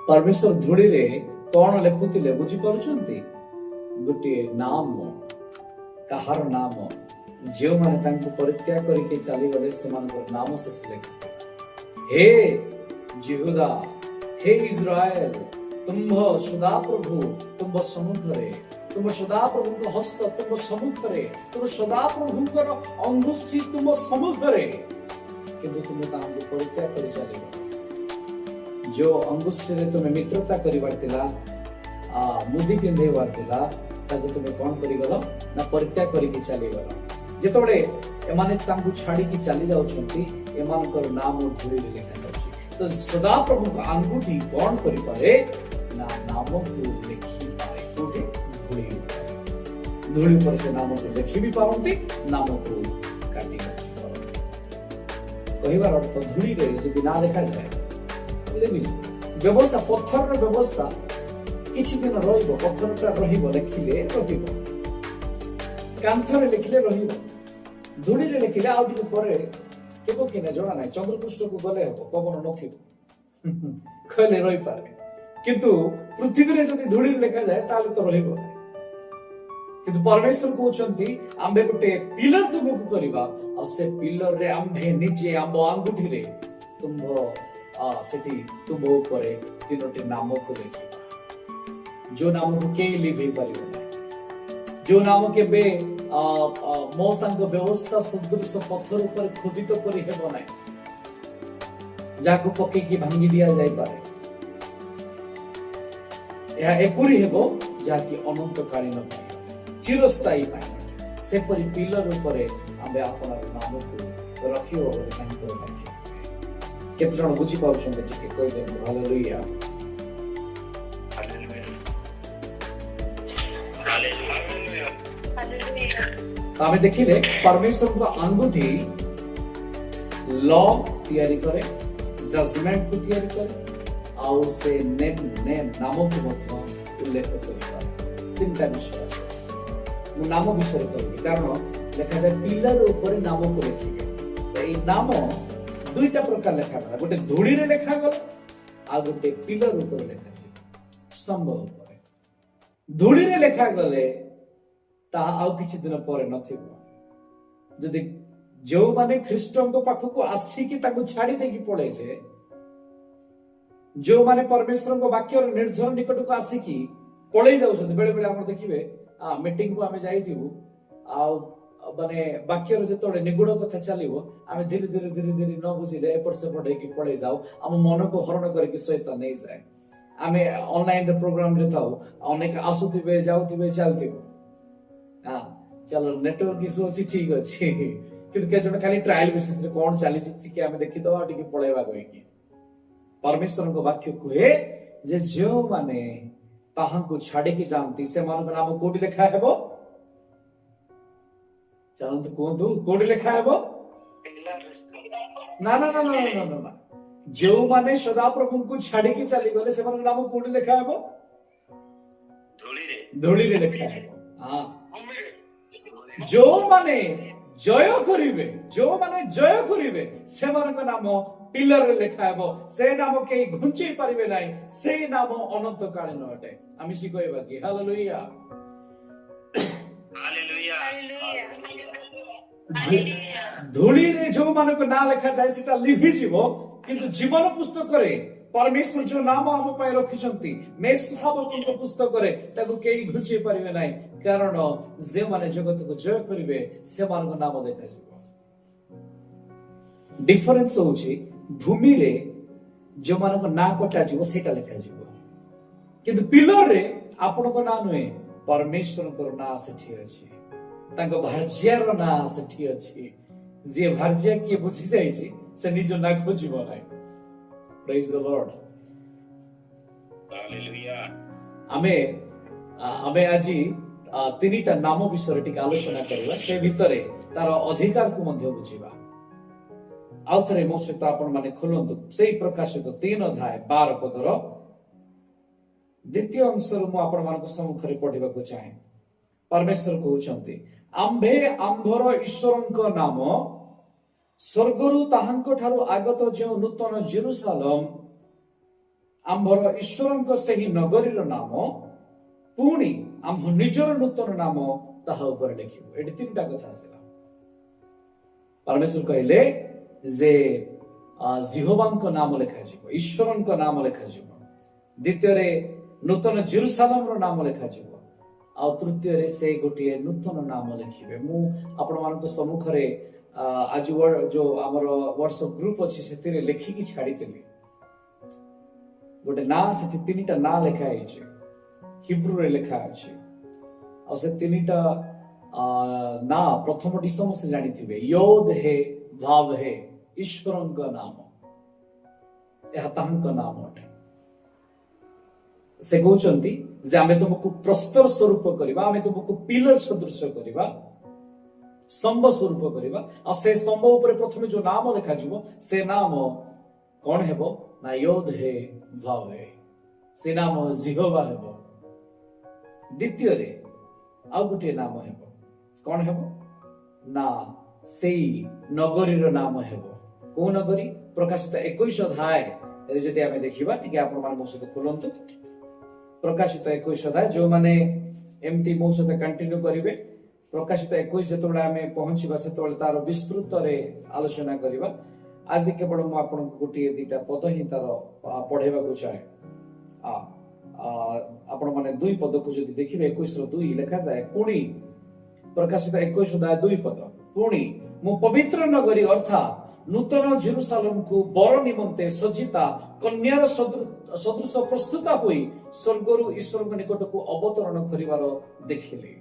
Speaker 1: ପରମେଶ୍ୱର ଧୂଳିରେ କଣ ଲେଖୁଥିଲେ ବୁଝିପାରୁଛନ୍ତି? ଗୋଟିଏ ନାମ। କାହାର ନାମ? ଯେଉଁମାନେ ତାଙ୍କୁ ପରିତ୍ୟାଗ କରିକି ଚାଲିଗଲେ ସେମାନଙ୍କର ନାମ ସେଠି ଲେଖିଥିଲେ। ହେ ଜିହୁଦା, ହେ ଇସ୍ରାଏଲ, ତୁମ୍ଭ ସଦାପ୍ରଭୁ ତୁମ୍ଭ ସମ୍ମୁଖରେ, ତୁମ ସଦାପ୍ରଭୁଙ୍କ ହସ୍ତ ତୁମ ସମ୍ମୁଖରେ, ତୁମ ସଦାପ୍ରଭୁଙ୍କର ଅଙ୍ଗୁଷ୍ଠି ତୁମ ସମ୍ମୁଖରେ, କିନ୍ତୁ ତୁମେ ତାହାଙ୍କୁ ପରିତ୍ୟାଗ କରି ଚାଲିଗଲ। ଯୋଉ ଅଙ୍ଗୁଷ୍ଠିରେ ତୁମେ ମିତ୍ରତା କରିବାର ଥିଲା, ମୁଦି ପିନ୍ଧେଇବାର ଥିଲା, ତାକୁ ତୁମେ କଣ କରିଗଲ ନା ପରିତ୍ୟାଗ କରିକି ଚାଲିଗଲ। ଯେତେବେଳେ ଏମାନେ ତାଙ୍କୁ ଛାଡିକି ଚାଲି ଯାଉଛନ୍ତି, ଏମାନଙ୍କର ନାମ ଧୂଳିରେ ଲେଖାଯାଉଛି। ତ ସଦାପ୍ରଭୁଙ୍କ ଆଙ୍ଗୁଠି କଣ କରିପାରେ ନା ନାମକୁ ଲେଖିପାରେ। କୋଉଠି? ଧୂଳି ଉପରେ। ଧୂଳି ଉପରେ ସେ ନାମକୁ ଲେଖି ବି ପାରନ୍ତି, ନାମକୁ କାଟି ପାରନ୍ତି। କହିବାର ଅର୍ଥ, ଧୂଳିରେ ଯଦି ନା ଲେଖାଯାଏ ବ୍ୟବସ୍ଥା, ପଥରର ବ୍ୟବସ୍ଥା କିଛି ଦିନ ରହିବ, ପଥରଟା ରହିବ, ଲେଖିଲେ ରହିବ, କାନ୍ଥରେ ଲେଖିଲେ ରହିବ, ଧୂଳିରେ ଲେଖିଲେ ଆଉ ଟିକେ ପରେ ଥିବ କି ନା ଜଣା ନାହିଁ। ଚନ୍ଦ୍ରପୃଷ୍ଠକୁ ଗଲେ ହବ, ପବନ ନଥିବ, କହିଲେ ରହିପାରେ। କିନ୍ତୁ ପୃଥିବୀରେ ଯଦି ଧୂଳିରେ ଲେଖାଯାଏ ତାହେଲେ ତ ରହିବ ନାହିଁ। କିନ୍ତୁ ପରମେଶ୍ୱର କହୁଛନ୍ତି, ଆମ୍ଭେ ଗୋଟେ ପିଲର ତୁମକୁ କରିବା, ଆଉ ସେ ପିଲରରେ ଆମ୍ଭେ ନିଜେ ଆମ ଆଙ୍ଗୁଠିରେ ସେଠି ତୁମ ଉପରେ 3ଟି ନାମକୁ ଲେଖିବା, ଯୋଉ ନାମକୁ କେହି ଲିଭେଇ ପାରିବ ନାହିଁ, ଯୋଉ ନାମ କେବେ ମଉସାଙ୍କ ବ୍ୟବସ୍ଥା ସଦୃଶ ପଥର ଉପରେ ଖୋଦିତ କରି ହେବ ନାହିଁ, ଯାହାକୁ ପକେଇକି ଭାଙ୍ଗି ଦିଆଯାଇପାରେ। ଏହା ଏପରି ହେବ ଯାହାକି ଅନନ୍ତକାଳୀନ ପାଇଁ, ଚିରସ୍ଥାୟୀ ପାଇଁ। ସେପରି ପିଲର ଉପରେ ଆମେ ଆପଣଙ୍କ ନାମକୁ ରଖିବ ବୋଲି ତାଙ୍କର ବାକ୍ୟ। କେତେ ଜଣ ବୁଝି ପାରୁଛନ୍ତି ଟିକେ କହିଲେ ହାଲେଲୁୟା। ଆମେ ଦେଖିଲେ ପରମେଶ୍ୱରଙ୍କ ଆଙ୍ଗୁଠି ଲ ତିଆରି କରେ, ଜଜମେଣ୍ଟ କୁ ତିଆରି କରେ, ଆଉ ସେ ନାମକୁ ମଧ୍ୟ ଉଲ୍ଲେଖ କରିପାରେ। ତିନିଟା ବିଷୟ ଅଛି। ମୁଁ ନାମ ବିଷୟରେ କହିବି କାରଣ ଲେଖାଯାଏ ପିଲର ଉପରେ ନାମକୁ ଲେଖିବେ। ଏଇ ନାମ ଦୁଇଟା ପ୍ରକାର ଲେଖାଗଲା, ଗୋଟେ ଧୂଳିରେ ଲେଖାଗଲା ଆଉ ଗୋଟେ ପିଲର ଉପରେ ଲେଖାଯିବ, ସ୍ତମ୍ଭ ଉପରେ। ଧୂଳିରେ ଲେଖାଗଲେ ତାହା ଆଉ କିଛି ଦିନ ପରେ ନଥିବ। ଯଦି ଯୋଉମାନେ ଖ୍ରୀଷ୍ଟଙ୍କ ପାଖକୁ ଆସିକି ତାଙ୍କୁ ଛାଡି ଦେଇକି ପଳେଇଲେ, ଯୋଉମାନେ ପରମେଶ୍ୱରଙ୍କ ବାକ୍ୟର ନିର୍ଝର ନିକଟକୁ ଆସିକି ପଳେଇ ଯାଉଛନ୍ତି, ବେଳେ ବେଳେ ଆମର ଦେଖିବେ ମିଟିଂକୁ ଆମେ ଯାଇଥିବୁ, ଆଉ ମାନେ ବାକ୍ୟର ଯେତେବେଳେ ନିଗୁଡ କଥା ଚାଲିବ ଆମେ ଧୀରେ ଧୀରେ ନ ବୁଝିଲେ ଏପଟ ସେପଟ ହେଇକି ପଳେଇ ଯାଉ, ଆମ ମନକୁ ହରଣ କରିକି ସହିତ ନେଇଯାଏ। ଆମେ ଅନଲାଇନରେ ପ୍ରୋଗ୍ରାମରେ ଥାଉ, ଅନେକ ଆସୁଥିବେ ଯାଉଥିବେ ଚାଲିଥିବ, ଚାଲ ନେଟୱାର୍କ ଇସ୍ୟୁ ଅଛି ଠିକ ଅଛି, କିନ୍ତୁ କେତେ ଜଣ ଖାଲି ଟ୍ରାଏଲ ବେସିସରେ କଣ ଚାଲିଛି ଟିକେ ଆମେ ଦେଖିଦବା ଟିକେ ପଳେଇବା କହିକି। ପରମେଶ୍ୱରଙ୍କ ବାକ୍ୟ କୁହେ ଯେ ଯେଉଁମାନେ ତାହାଙ୍କୁ ଛାଡିକି ଯାଆନ୍ତି ସେମାନଙ୍କ ନାମ କୋଉଠି ଲେଖା ହେବ? ଚାଲନ୍ତୁ କୁହନ୍ତୁ, କୋଉଠି ଲେଖା ହେବ? ନା ନା ନା ନା ନା ନା ନା, ଯେଉଁମାନେ ସଦାପ୍ରଭୁଙ୍କୁ ଛାଡିକି ଚାଲିଗଲେ ସେମାନଙ୍କ ନାମ କୋଉଠି ଲେଖା ହେବ? ଧୂଳିରେ ଲେଖା ହେବ। ହଁ, ଯୋଉମାନେ ଜୟ କରିବେ ସେମାନଙ୍କ ନାମ ପିଲରରେ ଲେଖା ହେବ। ସେ ନାମ କେହି ଘୁଞ୍ଚେଇ ପାରିବେ ନାହିଁ, ସେଇ ନାମ ଅନନ୍ତ କାଳୀନ ଅଟେ। ଆମେ କହିବା କି ହାଲେଲୁୟା। ଧୂଳିରେ ଯୋଉମାନଙ୍କ ନାଁ ଲେଖାଯାଏ ସେଟା ଲିଭିଯିବ, କିନ୍ତୁ ଜୀବନ ପୁସ୍ତକରେ ପରମେଶ୍ୱର ଯୋଉ ନାମ ଆମ ପାଇଁ ରଖିଛନ୍ତି ମେଷଶାବକଙ୍କ ପୁସ୍ତକରେ ତାକୁ କେହି ଘୁଞ୍ଚେଇ ପାରିବେ ନାହିଁ, କାରଣ ଯେଉଁମାନେ ଜଗତକୁ ଜୟ କରିବେ ସେମାନଙ୍କ ନାମ ଦେଖାଯିବ। ଡିଫରେନ୍ସ ହଉଛି ଭୂମିରେ ଯୋଉମାନଙ୍କ ନାଁ କଟାଯିବ ସେଇଟା ଲେଖାଯିବ, କିନ୍ତୁ ପିଲରରେ ଆପଣଙ୍କ ନାଁ ନୁହେଁ, ପରମେଶ୍ୱରଙ୍କର ନାଁ ସେଠି ଅଛି, ତାଙ୍କ ଭାର୍ଯ୍ୟାର ନାଁ ସେଠି ଅଛି। ଯିଏ ଭାର୍ଯ୍ୟା କିଏ ବୁଝି ଯାଇଛି ସେ ନିଜ ନାଁ ଖୋଜିବ ନାହିଁ। ପ୍ରେଜ୍ ଦ ଲର୍ଡ। ଆମେ ଆଜି ତିନିଟା ନାମ ବିଷୟରେ ଟିକେ ଆଲୋଚନା କରିବା, ସେ ଭିତରେ ତାର ଅଧିକାରକୁ ମଧ୍ୟ ବୁଝିବା। ଆଉ ଥରେ ମୋ ସହିତ ଆପଣ ମାନେ ଖୋଲନ୍ତୁ ସେଇ ପ୍ରକାଶିତ 3:12 ଦ୍ୱିତୀୟ ଅଂଶରୁ ମୁଁ ଆପଣମାନଙ୍କ ସମ୍ମୁଖରେ ପଢିବାକୁ ଚାହେଁ। ପରମେଶ୍ୱର କହୁଛନ୍ତି, ଆମ୍ଭେ ଆମ୍ଭର ଈଶ୍ୱରଙ୍କ ନାମ ସ୍ୱର୍ଗରୁ ତାହାଙ୍କ ଠାରୁ ଆଗତ ଯେଉଁ ନୂତନ ଜେରୁସାଲମ, ଆମ୍ଭର ଈଶ୍ୱରଙ୍କ ସେହି ନଗରୀର ନାମ, ପୁଣି ଆମ୍ଭ ନିଜର ନୂତନ ନାମ ତାହା ଉପରେ ଲେଖିବୁ। ଏଠି ତିନିଟା କଥା ଆସିଲା। ପରମେଶ୍ୱର କହିଲେ ଯେ ଜିହୋବାଙ୍କ ନାମ ଲେଖାଯିବ, ଈଶ୍ୱରଙ୍କ ନାମ ଲେଖାଯିବ। ଦ୍ୱିତୀୟରେ ନୂତନ ଜେରୁସାଲମର ନାମ ଲେଖାଯିବ, ଆଉ ତୃତୀୟରେ ସେ ଗୋଟିଏ ନୂତନ ନାମ ଲେଖିବେ। ମୁଁ ଆପଣମାନଙ୍କ ସମ୍ମୁଖରେ ଆଜି ଯୋଉ ଆମର ହ୍ୱାଟ୍ସଆପ୍ ଗ୍ରୁପ ଅଛି ସେଥିରେ ଲେଖିକି ଛାଡିଥିଲି। ଗୋଟେ ନାଁ ସେଠି ତିନିଟା ନାଁ ଲେଖା ହେଇଛି, ହିବ୍ରୁରେ ଲେଖା ଅଛି, ଆଉ ସେ ତିନିଟା ନାଁ ପ୍ରଥମଟି ସମସ୍ତେ ଜାଣିଥିବେ, ୟୋଦ୍ ହେ ଭାବ ହେ, ଈଶ୍ୱରଙ୍କ ନାମ, ଏହା ତାହାଙ୍କ ନାମ ଅଟେ। ସେ କହୁଛନ୍ତି ଯେ ଆମେ ତୁମକୁ ପ୍ରସ୍ତର ସ୍ୱରୂପ କରିବା, ଆମେ ତୁମକୁ ପିଲର ସଦୃଶ କରିବା, ସ୍ତମ୍ଭ ସ୍ୱରୂପ କରିବା, ଆଉ ସେ ସ୍ତମ୍ଭ ଉପରେ ପ୍ରଥମେ ଯୋଉ ନାମ ଲେଖାଯିବ ସେ ନାମ କଣ ହେବ ନା ୟୋଦ୍ ହେ ଭାବ ହେ, ସେ ନାମ ଜିହୋବା ହେବ। ଦ୍ୱିତୀୟରେ ଆଉ ଗୋଟିଏ ନାମ ହେବ, କଣ ହେବ ନା ସେଇ ନଗରୀର ନାମ ହେବ। କୋଉ ନଗରୀ? ପ୍ରକାଶିତ 21 ଯଦି ଆମେ ଦେଖିବା, ଟିକେ ଆପଣ ମାନେ ମୋ ସହିତ ଖୋଲନ୍ତୁ ପ୍ରକାଶିତ 21, ଯୋଉମାନେ ଏମିତି ମୋ ସହିତ କଣ୍ଟିନ୍ୟୁ କରିବେ। ପ୍ରକାଶିତ 21 ଯେତେବେଳେ ଆମେ ପହଞ୍ଚିବା ସେତେବେଳେ ତାର ବିସ୍ତୃତରେ ଆଲୋଚନା କରିବା। ଆଜି କେବଳ ମୁଁ ଆପଣଙ୍କୁ ଗୋଟିଏ ଦିଟା ପଦ ହିଁ ତାର ପଢେଇବାକୁ ଚାହେଁ। ଆପଣ ମାନେ 2 ପଦକୁ ଯଦି ଦେଖିବେ 21:2 ଲେଖାଯାଏ, ପୁଣି ପ୍ରକାଶିତ 21:2, ପୁଣି ମୁଁ ପବିତ୍ର ନଗରୀ ଅର୍ଥାତ୍ ନୂତନ ଜେରୁସାଲମକୁ ବର ନିମନ୍ତେ ସଜ୍ଜିତା କନ୍ୟାର ସଦୃଶ ପ୍ରସ୍ତୁତ ହୋଇ ସ୍ୱର୍ଗରୁ ଈଶ୍ୱରଙ୍କ ନିକଟକୁ ଅବତରଣ କରିବାର ଦେଖିଲି।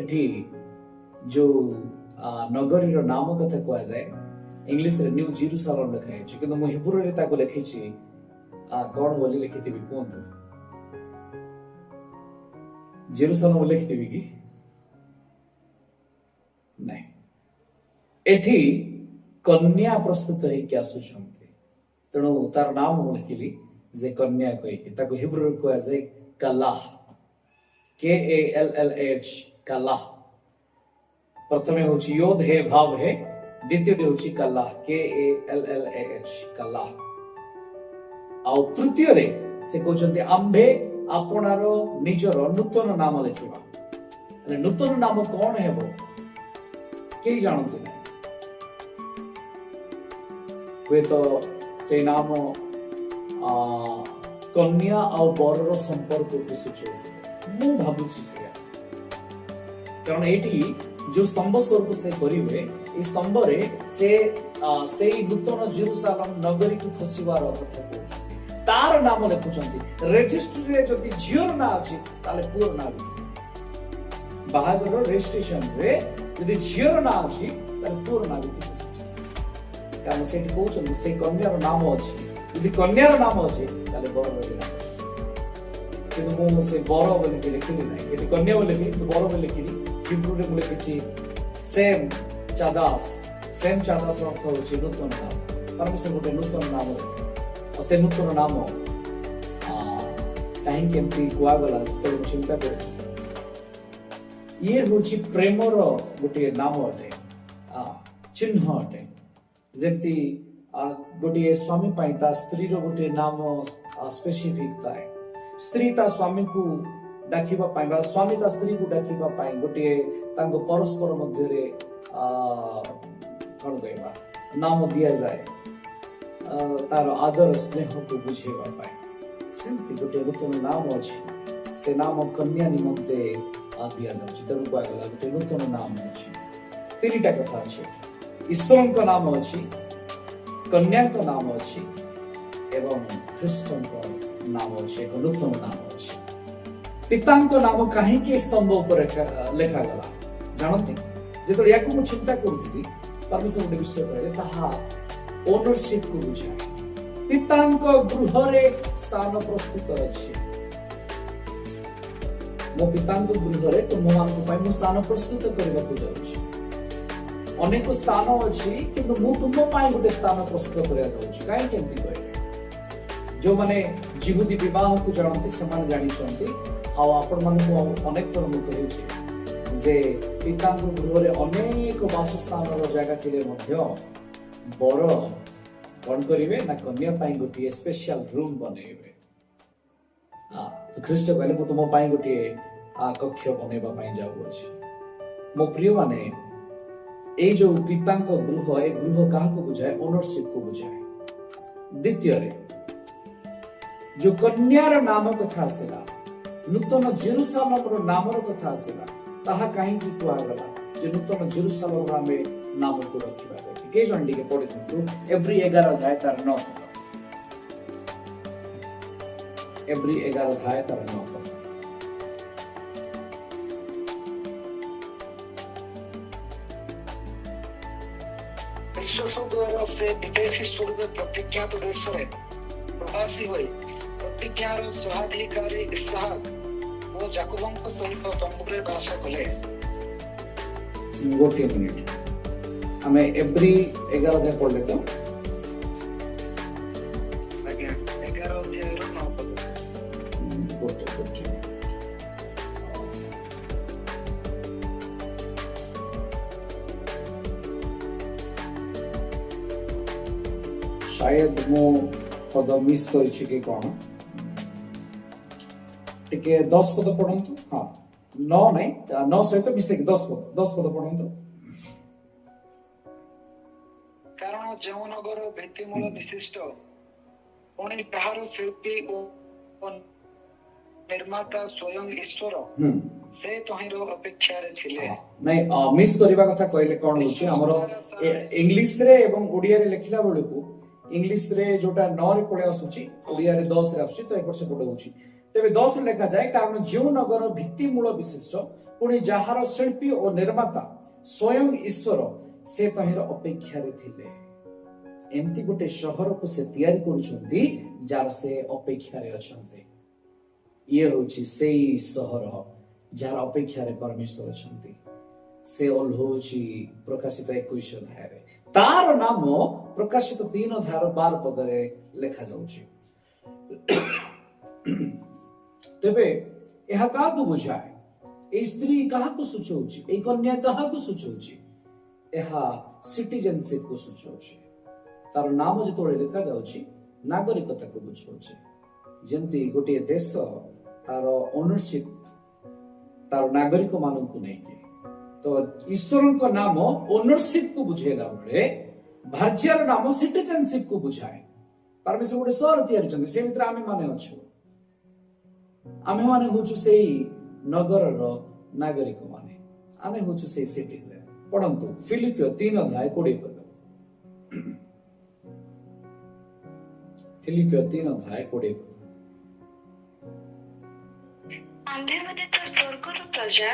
Speaker 1: ଏଠି ଯୋଉ ନଗରୀର ନାମ କଥା କୁହାଯାଏ इंग्लिश रे न्यू जेरूसलम लिखा है किंतु मु हिब्रू रे ताको लिखिछि कौन बोली लिखिथिबि कोंतु जेरूसलम लिखिथिबि कि नहीं एठी कन्या प्रस्तुत है क्या आसुछंती तेणु तार नाम मु लिखिली जे कन्या कहि ताको हिब्रू रे कहै जाय कलाह KALLH कलाह प्रथमे होची योद है भाव है द्वितीय होची कलाह KALLAH कलाह आउ तृतीय रे से कहउछन्ते आम्भे आपणारो निजर नूतन नाम लिखिबा अने नूतन नाम कोन हेबो केही जानते नै वे तो से नाम कन्या आउ बरर संपर्क को सूचौथिबो मु भाबुछि से कारण एटी जो स्तंभ स्वरूप से करिवे ई स्तंभ रे से नूतन जेरूसलम नगरी को खसिबार कथा कहउछन्ति तार नाम लिखुछन्ति रजिस्ट्री रे जति झियोर ना अछि ताले पुर ना बाहागर रजिस्ट्रेशन रे जति झियोर ना अछि ताले पुर ना कारण से कहउछन्ति से कन्यार नाम अछि यदि कन्यार नाम अछि ताले बर रे नाम किंतु मु से बर बोली लिखिली नै यदि कन्या बोली किंतु बर बोली लिखिली हिब्रू रे मु लिखिछि सेम चादास अर्थ होछि नूतन नाम परमेश्वर गोटे नूतन नाम और से नूतन नाम कहीं केमती कुआ गला तो चिंता कर ये होछि प्रेमर गोटे नाम अटे चिन्ह अटे जेमती गोटे स्वामी पाई ता स्त्री रो गोटे नाम स्पेसिफिक थाए स्त्री ता स्वामी को डाकिबा पाई बा स्वामी ता स्त्री को डाकिबा पाई गोटे तांको परस्पर मध्य रे कोन कहबा नाम दिया जाए तार आदर स्नेह को बुझेबा पाई सेमती गोटे नूतन नाम अछि से नाम कन्या निमंते दिया जाउछि तेणु कहला गोटे नूतन नाम अछि तीनटा कथा अछि ईश्वरଙ୍କ नाम अछि कन्याଙ୍କ नाम अछि एवं ख्रीष्टଙ୍କ नाम अछि एक नूतन नाम अछि पिताଙ୍କ नाम काहे के स्तंभ ऊपर लेखा गला जानते जेतो याकू मु चिंता करथि परमेश्वर गोटे विषय करे ताहा ओनरशिप को बुझाए पिताଙ୍କ गृह रे स्थान प्रस्तुत अछि मो पिताଙ୍କ गृह रे तुम मानको पई मु स्थान प्रस्तुत करबा को जाउछि अनेक स्थान अछि किंतु मु तुम पई गोटे स्थान प्रस्तुत करबा जाउछि काहे केमति कहले जो माने जिहुदी विवाह को जानते से माने जानि छथि आ आपण मन को अनेक थर मु कहै जे पिताଙ୍କ गृह रे अनेक वासस्थान रो जगह थिले मध्य बर कौन करिवे ना कन्या पाई गोटे स्पेशल रूम बनेबे तो ख्रीष्ट कहले मु तुम पाई गोटे कक्ष बनेबा पाई जाउ अछि मो प्रिय माने ए जो पिताଙ୍କ गृह ए गृह काहा को बुझाए ओनरशिप को बुझाए द्वितीय रे जो कन्यार नाम कथा आसेला नूतन जेरूसलम रो नाम रो कथा आसेला ताहा काहे की कुआ गला जे नूतन जेरूसलम रो हमें नाम को रखिबा के जंडी के पढि दु एवरी 11 अध्याय तार 9 एवरी 11 अध्याय तार 9
Speaker 4: विश्वास द्वारा से विदेशी स्वरूप प्रतिज्ञात देश रे प्रवासी होई प्रतिज्ञार स्वाधिकारी इसहाक वो जाकोबଙ୍କ सहित तंबुरे वास कले
Speaker 1: गोटे मिनिट हमें एवरी 11 अध्याय पढ़ लेते हैं
Speaker 4: आज्ञा 11 अध्याय रो 9 पद
Speaker 1: गोटे शायद मो पद मिस करिछि कि कोन टिके 10 पद पढंतु हां 9 नहीं 9 सहित मिसे 10 पद पढंतु
Speaker 4: कारण जो नगर भित्तिमूल विशिष्ट पुणी ताहार शिल्पी ओ निर्माता स्वयं ईश्वर से तहिरो अपेक्षा रे छिले
Speaker 1: नहीं मिस करिबा कथा कहले कोन होछि हमरो इंग्लिश रे एवं ओडिया रे लिखिला बेलकु इंग्लिश रे जोटा 9 रे पळे आसुची ओडिया रे 10 रे आसुची तो एपर से पढ होछि तेबे 10 रे लिखा जाय कारण जो नगर भित्तिमूल विशिष्ट पुणी जहार शिल्पी और निर्माता स्वयं ईश्वर से तहिरो अपेक्षा रे थिले एमती गोटे सहर को से तैयारी करुछंती जार से अपेक्षा रे अछंती ये होची सेई सहर जार अपेक्षा रे परमेश्वर अछंती से ओल्होची प्रकाशित 21 अध्याय रे तार नाम प्रकाशित 3 अध्याय 12 पद रे लेखा जाउची तेबे एहा काहू बुझाए ए स्त्री काहू सूचौची ए कन्या काहू सूचौची एहा सिटीजनशिप को सूचौची तार नाम जेतोळे लेखा जाउची नागरिकता को बुझौची जेमती गोटे देश तार ओनरशिप तार नागरिक माननकु नै के तो ईश्वरन को नाम ओनरशिप को बुझेला बेले भाज्यर नाम सिटीजनशिप को बुझाए परमेश्वर गोटे सहर तैयारी छथि से मित्र आमे माने अछु आमे माने होछु सेई नगर रो नागरिक माने आमे होछु सेई सिटीजन पढंतु फिलिपियो 3 अध्याय 20 पद फिलिपियो 3 अध्याय 20 पद
Speaker 2: आम्भेମାନେ ତ ସ୍ୱର୍ଗର ପ୍ରଜା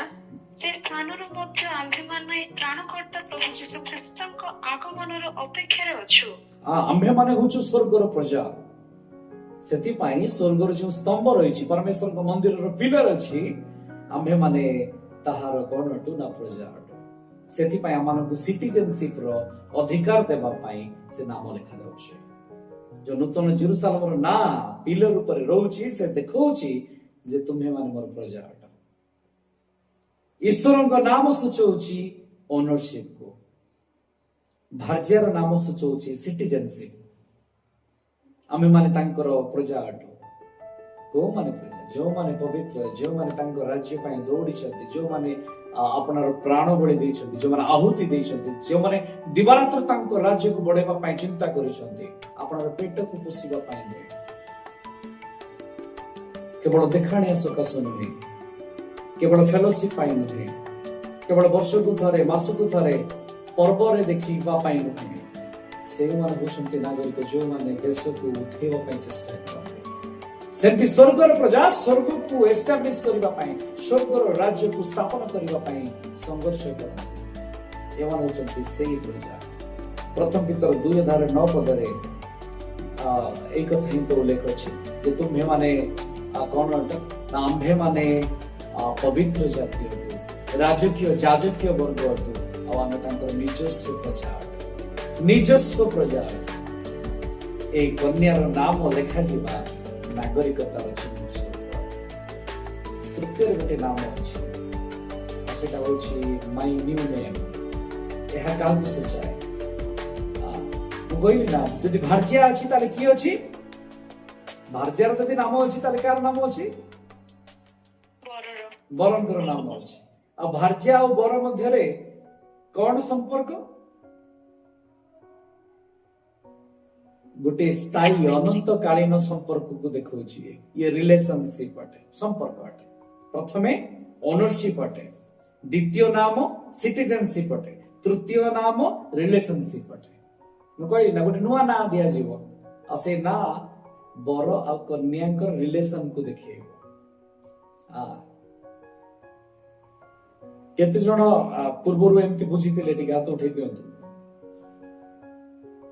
Speaker 2: ସେ ସ୍ଥାନରୁ ମଧ୍ୟ ଆମ୍ଭେମାନେ ତ୍ରାଣକର୍ତ୍ତା ପ୍ରଭୁ ଯୀଶୁ ଖ୍ରୀଷ୍ଟଙ୍କ ଆଗମନର ଅପେକ୍ଷାରେ ଅଛୁ
Speaker 1: ଆମ୍ଭେମାନେ ହୋଛୁ ସ୍ୱର୍ଗର ପ୍ରଜା ସେଥିପାଇଁ ସ୍ୱର୍ଗର ଯେଉଁ ସ୍ତମ୍ଭ ରହିଛି ପରମେଶ୍ୱରଙ୍କ ମନ୍ଦିରର ପିଲର ଅଛି ଆମ୍ଭେମାନେ ତାହାର କଣ ଅଟୁ ନା ପ୍ରଜା ଅଟୁ ସେଥିପାଇଁ ଆମମାନଙ୍କୁ ସିଟିଜେନସିପ ର ଅଧିକାର ଦେବା ପାଇଁ ସେ ନାମ ଲେଖା ଯାଉଛି ଯୋଉ ନୂତନ ଜେରୁସାଲେମର ନା ପିଲର ଉପରେ ରହୁଛି ସେ ଦେଖଉଛି ଯେ ତୁମ୍ଭେମାନେ ମୋର ପ୍ରଜା ଅଟ ଈଶ୍ୱରଙ୍କ ନାମ ସୂଚଉଛି ଓନରशिप को ଭାର୍ଯ୍ୟାର ନାମ ସୂଚଉଛି ସିଟିଜେନସିପ ଆମେ ମାନେ ତାଙ୍କର ପ୍ରଜା ଅଟୁ କୋଉମାନେ ପ୍ରଜା ଯେଉଁମାନେ ପବିତ୍ର ଯେଉଁମାନେ ତାଙ୍କ ରାଜ୍ୟ ପାଇଁ ଦୌଡ଼ିଛନ୍ତି ଯେଉଁମାନେ ଆପଣାର ପ୍ରାଣ ବଳି ଦେଇଛନ୍ତି ଯେଉଁମାନେ ଆହୁତି ଦେଇଛନ୍ତି ଯେଉଁମାନେ ଦିବାରାତ୍ର ତାଙ୍କ ରାଜ୍ୟକୁ ବଢାଇବା ପାଇଁ ଚିନ୍ତା କରିଛନ୍ତି ଆପଣାର ପେଟକୁ ପୋଷିବା ପାଇଁ ନୁହେଁ କେବଳ ଦେଖାଣିଆ ସକାଶ ନୁହେଁ କେବଳ ଫେଲୋସିପ ପାଇଁ ନୁହେଁ କେବଳ ବର୍ଷକୁ ଥରେ ମାସକୁ ଥରେ ପର୍ବରେ ଦେଖିବା ପାଇଁ ନୁହେଁ ସେଇମାନେ ହେଉଛନ୍ତି ନାଗରିକ ଯେଉଁମାନେ ଦେଶକୁ ଉଠେଇବା ପାଇଁ ଚେଷ୍ଟା କରନ୍ତି ସେମିତି ସ୍ୱର୍ଗର ପ୍ରଜା ସ୍ୱର୍ଗକୁ ଏଷ୍ଟାବ୍ଲିଶ କରିବା ପାଇଁ ସ୍ୱର୍ଗର ରାଜ୍ୟକୁ ସ୍ଥାପନ କରିବା ପାଇଁ ସଂଘର୍ଷ କରନ୍ତି ଏମାନେ ହେଉଛନ୍ତି ସେଇ ପ୍ରଜା ପ୍ରଥମ ପିତର 2:9 ପଦରେ ଏଇ କଥା ହିଁ ତ ଉଲ୍ଲେଖ ଅଛି ଯେ ତୁମ୍ଭେମାନେ କଣ ନା ଆମ୍ଭେମାନେ ପବିତ୍ର ଜାତି ଅଟୁ ରାଜକୀୟ ଯାଜକୀୟ ବର୍ଗ ଅଟୁ ଆଉ ଆମେ ତାଙ୍କର ନିଜସ୍ୱ ପ୍ରଜା ଏଇ କନ୍ୟାର ନାମ ଲେଖାଯିବା ନାଗରିକତାର ଚିହ୍ନ ତୃତୀୟରେ ଗୋଟେ ନାମ ଅଛି ସେଟା ହଉଛି ମାଇ ନ୍ୟୁ ନେମ୍ ଏହା କାହାକୁ ସୂଚାଏ ମୁଁ କହିଲି ନା ଯଦି ଭାର୍ଯ୍ୟା ଅଛି ତାହେଲେ କିଏ ଅଛି ଭାର୍ଯ୍ୟାର ଯଦି ନାମ ଅଛି ତାହେଲେ କାହାର ନାମ ଅଛି ବରଙ୍କର ନାମ ଅଛି ଆଉ ଭାର୍ଯ୍ୟା ଆଉ ବର ମଧ୍ୟରେ କଣ ସମ୍ପର୍କ गोटे स्थायी अनंतकालीन संपर्क को देखौछि ये रिलेशनशिप अटे संपर्क अटे प्रथमे ओनरशिप अटे द्वितीय नाम सिटीजनशिप अटे तृतीय नाम रिलेशनशिप अटे न कहली ना गोटे नुआ ना दिया जीवो आ से ना बर आ कन्याकर रिलेशन को देखियो केते जण पूर्वरु एमति बुझितिले टिका हाथ उठै दियंतु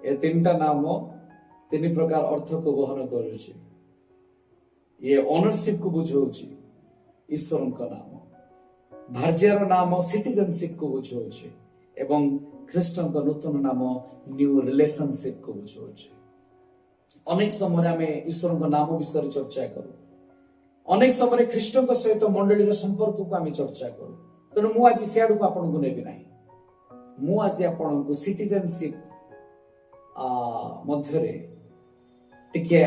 Speaker 1: ए तीनटा नाम तीन प्रकार अर्थ को बहन करुछि ये ओनरशिप को बुझौछि ईश्वरଙ୍କ नाम भार्यार नाम सिटीजनशिप को बुझौछि एवं ख्रीष्टଙ୍କ नूतन नाम न्यू रिलेशनशिप को बुझौछि अनेक समय आमे ईश्वरଙ୍କ नाम विषय चर्चा करू अनेक समय ख्रीष्टଙ୍କ सहित मंडलीर संपर्क को आमे चर्चा करू तेणु मु आज सियाडू को आपन को नेबि नाही मु आज आपन को सिटीजनशिप मध्यरे टिके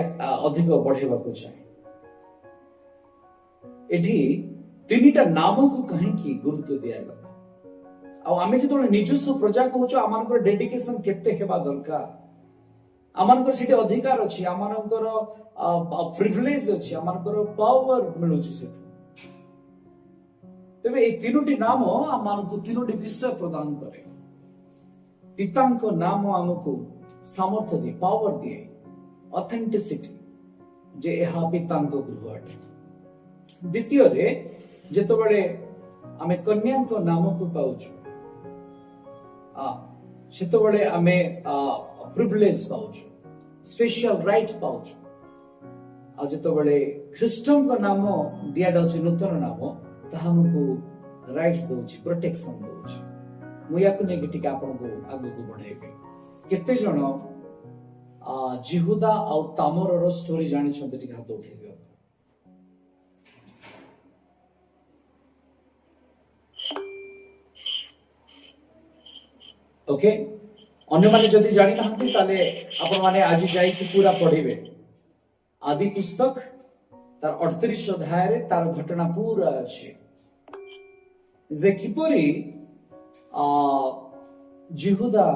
Speaker 1: अधिक बढ़ेबा को चाहे एठी तीनटा नाम को कहीं की गुरुत्व दिया गला आ आमे जे तोले निजस्व प्रजा को होचो आमानकर डेडिकेशन केते हेबा दरकार आमानकर सिटी अधिकार अछि आमानकर प्रिविलेज अछि आमानकर पावर मिलुछि सेठु तबे ए तीनोटी नाम आमानकु तीनोटी विषय प्रदान करे पितांको नाम आमको सामर्थ्य दिए पावर दिए ऑथेंटिसिटी जे एहा पितांको गृह अटे द्वितीय रे जेतबेले आमे कन्याको नाम को पाउछु सेतबेले आमे प्रिविलेज पाउछ स्पेशल राइट पाउछ आ जेतबेले ख्रीष्टन को नाम दिया जाउछ नूतन नाम ताहा हमकु राइट्स दउछ प्रोटेक्शन दउछ मुया को नेगेटिव टिका आपन को आगु को बढ़ाइबे केते जण जिहुदा आ तामर रो स्टोरी जानि छन्ते टिका हाथ उठै दियो ओके अन्य माने जदि जानि नहंती ताले आपन माने आज जाई कि पूरा पढिबे आदि पुस्तक तार 38 अध्याय रे तार घटना पूरा अछि जे किपरि जिहुदा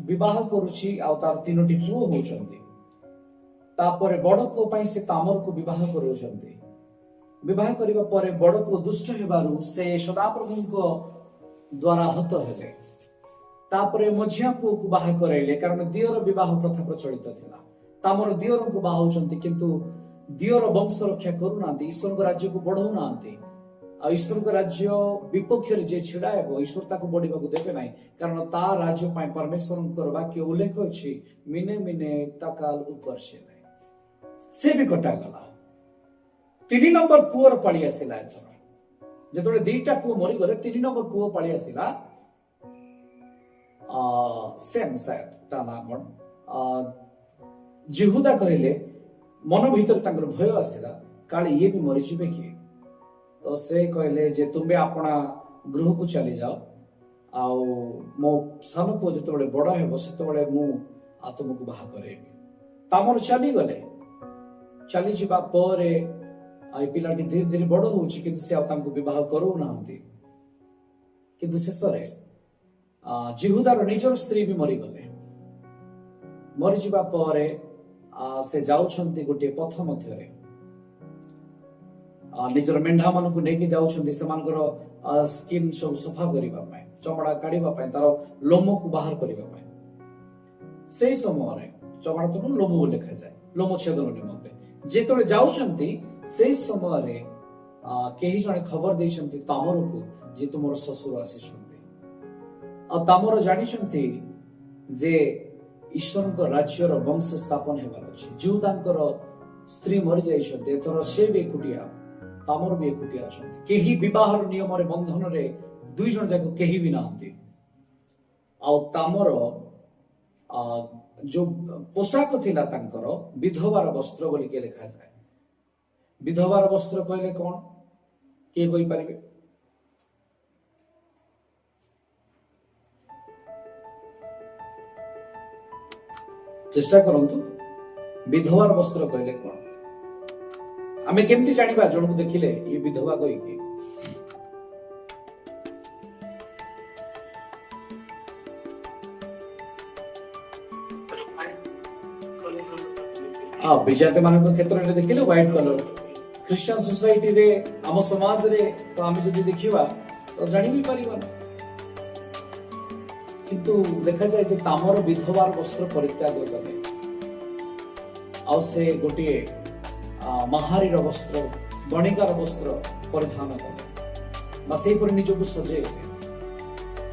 Speaker 1: विवाह करुछि आ तार तीनोटी पुओ होउछन्ती तापर बड़ पुओ पई से तामर को विवाह करूछन्ती विवाह करिबा परे बड़ पुओ दुष्ट हेबारु से सदाप्रभु को द्वारा हत हेले तापर मझिया पुओ को बाहा कराइले कारण दियर विवाह प्रथा प्रचलित थिला तामर दियर को बाहा होउछन्ती किंतु दियर वंश रक्षा करूनांती ईश्वर को राज्य को बढ़ाउनांती आ ईश्वर को राज्य विपक्ष रे जे छिड़ा हेबो ईश्वर ताको बढ़िबा को देबे नाही कारण ता राज्य पय परमेश्वर को वाक्य उल्लेख अछि मिने मिने तकाल ऊपर से भी कटा गला 3 नंबर पुअर पाळी आसिला एथर जेतोले दुईटा पुओ मरि गले 3 नंबर पुओ पाळी आसिला सेम शायद ता ना कोन जिहुदा कहले मन भीतर तांकर भय आसिला काले ये भी मरि जिबे कि तो से कहले जे तुम्बे अपना गृह को चली जाओ आउ मो सान पुओ जेतबेले बड़ हेबो सेतबेले मु आ तुमको बाहा करेबी तामर चली गले चली जिबा परे आई पिलाटी धीरे धीरे बड़ होउची किंतु से तांको विवाह करू नाहंती किंतु शेषरे जिहुदार निजर स्त्री भी मरि गले मरि जिबा परे से जाउछन्ती गोटे पथ मध्यरे निजर मेंढा मान को नेकी जाउछन्ती सेमानकर स्किन सब सफा करिबा पय चमड़ा काढिबा पय तार लोम को बाहर करिबा पय सेही समय रे चमड़ा तो लोम लेखा जाय लोम छेदन निमंते जेतले जाउछन्ती सेही समय रे केही जने खबर दैछन्ती तामर को जे तुमर ससुर आसीछन्ती आ तामर जानिछन्ती जे ईश्वर को राज्य रो वंश स्थापन हेबार अछि जिहुदांकर स्त्री मरि जाइछन्ती एथर से भी एकुटिया तामर भी एकुटिया अछन्ती केही विवाह नियम रे बंधन रे दुई जन जाको केही भी नाहंती आ तामर जो पोशाक थिला तांकर विधवार वस्त्र बोली के लिखा जाए विधवार वस्त्र कहले कोन के कोइ परिबे चेष्टा करंतु विधवार वस्त्र कहले कोन आमे केमती जानिबा जण को देखिले ये विधवा कोइ की विजाते मान क्षेत्र में देखिले व्हाइट कलर क्रिश्चियन सोसाइटी रे आम समाज रे तो आमे जदि देखिबा तो जानि भी परिबा किंतु देखा जाए जे तामर विधवार वस्त्र परित्याग कले आ से गोटे महारीर वस्त्र गणिकार वस्त्र परिधान कले बा सेही पर निजको सजे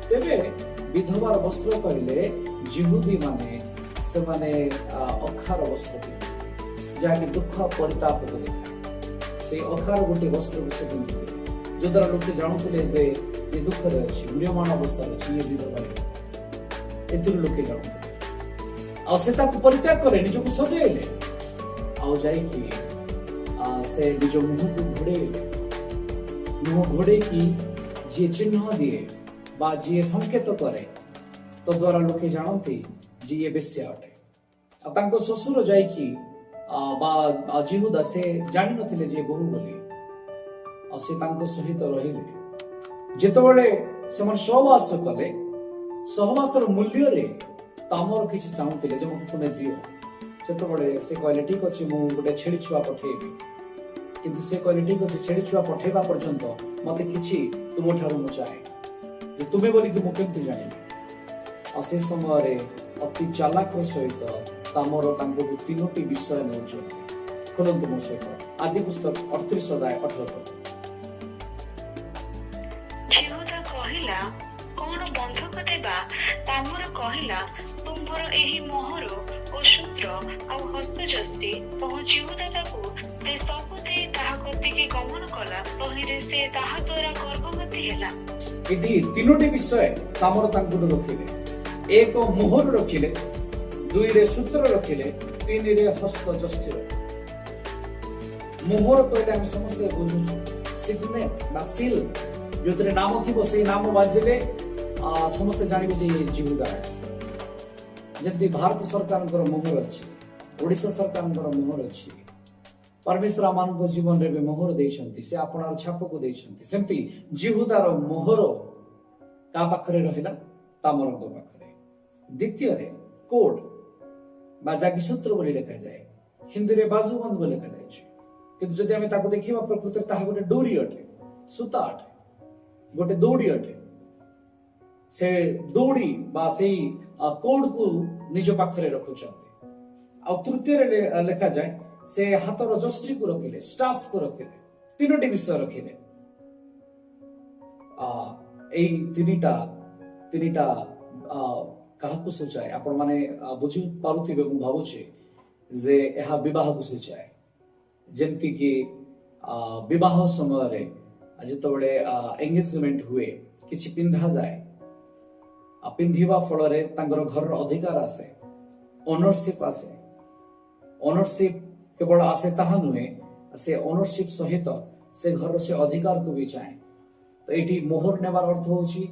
Speaker 1: तेबे विधवार वस्त्र कहले जिहुदी माने से माने अखार वस्त्र जहाँकि दुख परिताप को देखा से अखार गोटे वस्त्र को से पिंधुते जो द्वारा लोक जानुले जे ये दुख रे अछि म्रियमाण अवस्था अछि ये विधवा एतिर लोके जानुते आ से ताको परित्याग करे निजो को सजेले आ जाई कि से निजो मुह को घोड़े की जे चिन्ह दिए बा जे संकेत करे तो द्वारा लोके जानती जे ये बेश्या अटे आ तांको ससुर जाई कि बा जिहुदा से जानि नथिले जे बहु बोली आ से तांको सहित रहिले जेतबेले समान सहवास कले सहवासर मूल्य रे तामर किछि चाहुतिले जे मते तुमे दियो सेतबेले से कहले ठीक अछि मु गोटे छेड़ी छुआ पठेबी किंतु से कहले ठीक अछि छेड़ी छुआ पठेबा पर्यंत मते किछि तुम ठारू मु चाहे जे तुमे बोली कि मु केमति जानिबी आ से समय रे अति चालाक सहित तामर तांको तीनोटी विषय नउछन्ती खोलंतु मो सहित आदि पुस्तक 38 अध्याय 18
Speaker 2: जिहुदा कहिला कोन बंधक देबा तामर कहिला तुमर एही मोहर
Speaker 5: जस्ती पहुँच यहूदाताକୁ ସେ ସବୁ ଦେଇ ତାହା କତିକି ଗମନ କଲା। ତହିଁରେ ସେ ତାହା ଦ୍ୱାରା ଗର୍ଭବତୀ ହେଲା।
Speaker 1: ଏଠି ତିନୋଟି ବିଷୟ ତାମର ତାଙ୍କୁ ରଖିଲେ। ଏକ ମୋହର ରଖିଲେ, ଦୁଇରେ ସୂତ୍ର ରଖିଲେ, ତିନିରେ ହସ୍ତ ଯଷ୍ଟି ରଖିଲେ। ମୋହର କହିଲେ ଆମେ ସମସ୍ତେ ବୁଝୁଛୁ ସିଗ୍ନେଟ ବା ସିଲ୍, ଯୋଉଥିରେ ନାମ ଥିବ ସେଇ ନାମ ବାଜିଲେ ସମସ୍ତେ ଜାଣିବେ ଯେ ଇଏ ଜିହୁଦା। ଯେମିତି ଭାରତ ସରକାରଙ୍କର ମୋହର ଅଛି, ଓଡ଼ିଶା ସରକାରଙ୍କର ମୋହର ଅଛି, ପରମେଶ୍ୱର ଆମମାନଙ୍କ ଜୀବନରେ ବି ମୋହର ଦେଇଛନ୍ତି, ସେ ଆପଣାର ଛାପକୁ ଦେଇଛନ୍ତି। ସେମିତି ଜିହୁଦାର ମୋହର କାହା ପାଖରେ ରହିଲା? ତାମରଙ୍କ ପାଖରେ। ଦ୍ୱିତୀୟରେ କୋଡ ବା ଜାଗିସୂତ୍ର ବୋଲି ଲେଖାଯାଏ, ହିନ୍ଦୀରେ ବାଜୁବନ୍ଦ ବୋଲି ଲେଖାଯାଇଛି। କିନ୍ତୁ ଯଦି ଆମେ ତାକୁ ଦେଖିବା ପ୍ରକୃତରେ ତାହା ଗୋଟେ ଡୋରି ଅଟେ, ସୂତା ଅଟେ, ଗୋଟେ ଦୌଡ଼ି ଅଟେ। ସେ ଦୌଡ଼ି ବା ସେଇ କୋଡକୁ ନିଜ ପାଖରେ ରଖୁଛନ୍ତି। ଆଉ ତୃତୀୟରେ ଲେଖାଯାଏ ସେ ହାତର ଯଷ୍ଟିକୁ ରଖିଲେ, ଷ୍ଟାଫକୁ ରଖିଲେ, ତିନୋଟି ବିଷୟ ରଖିଲେ। ଏଇ ତିନିଟା କାହାକୁ ସୂଚାଏ? ଆପଣ ମାନେ ବୁଝି ପାରୁଥିବେ ମୁଁ ଭାବୁଛି ଯେ ଏହା ବିବାହକୁ ସୂଚାଏ। ଯେମିତିକି ବିବାହ ସମୟରେ ଯେତେବେଳେ ଏଙ୍ଗେଜମେଣ୍ଟ ହୁଏ, କିଛି ପିନ୍ଧାଯାଏ, ପିନ୍ଧିବା ଫଳରେ ତାଙ୍କର ଘରର ଅଧିକାର ଆସେ, ଓନରସିପ ଆସେ। ଓନରସିପ କେବଳ ଆସେ ତାହା ନୁହେଁ, ସେ ଓନରସିପ ସହିତ ସେ ଘରର ସେ ଅଧିକାରକୁ ବି ଚାହେଁ। ତ ଏଠି ମୋହର ନେବାର ଅର୍ଥ ହଉଛି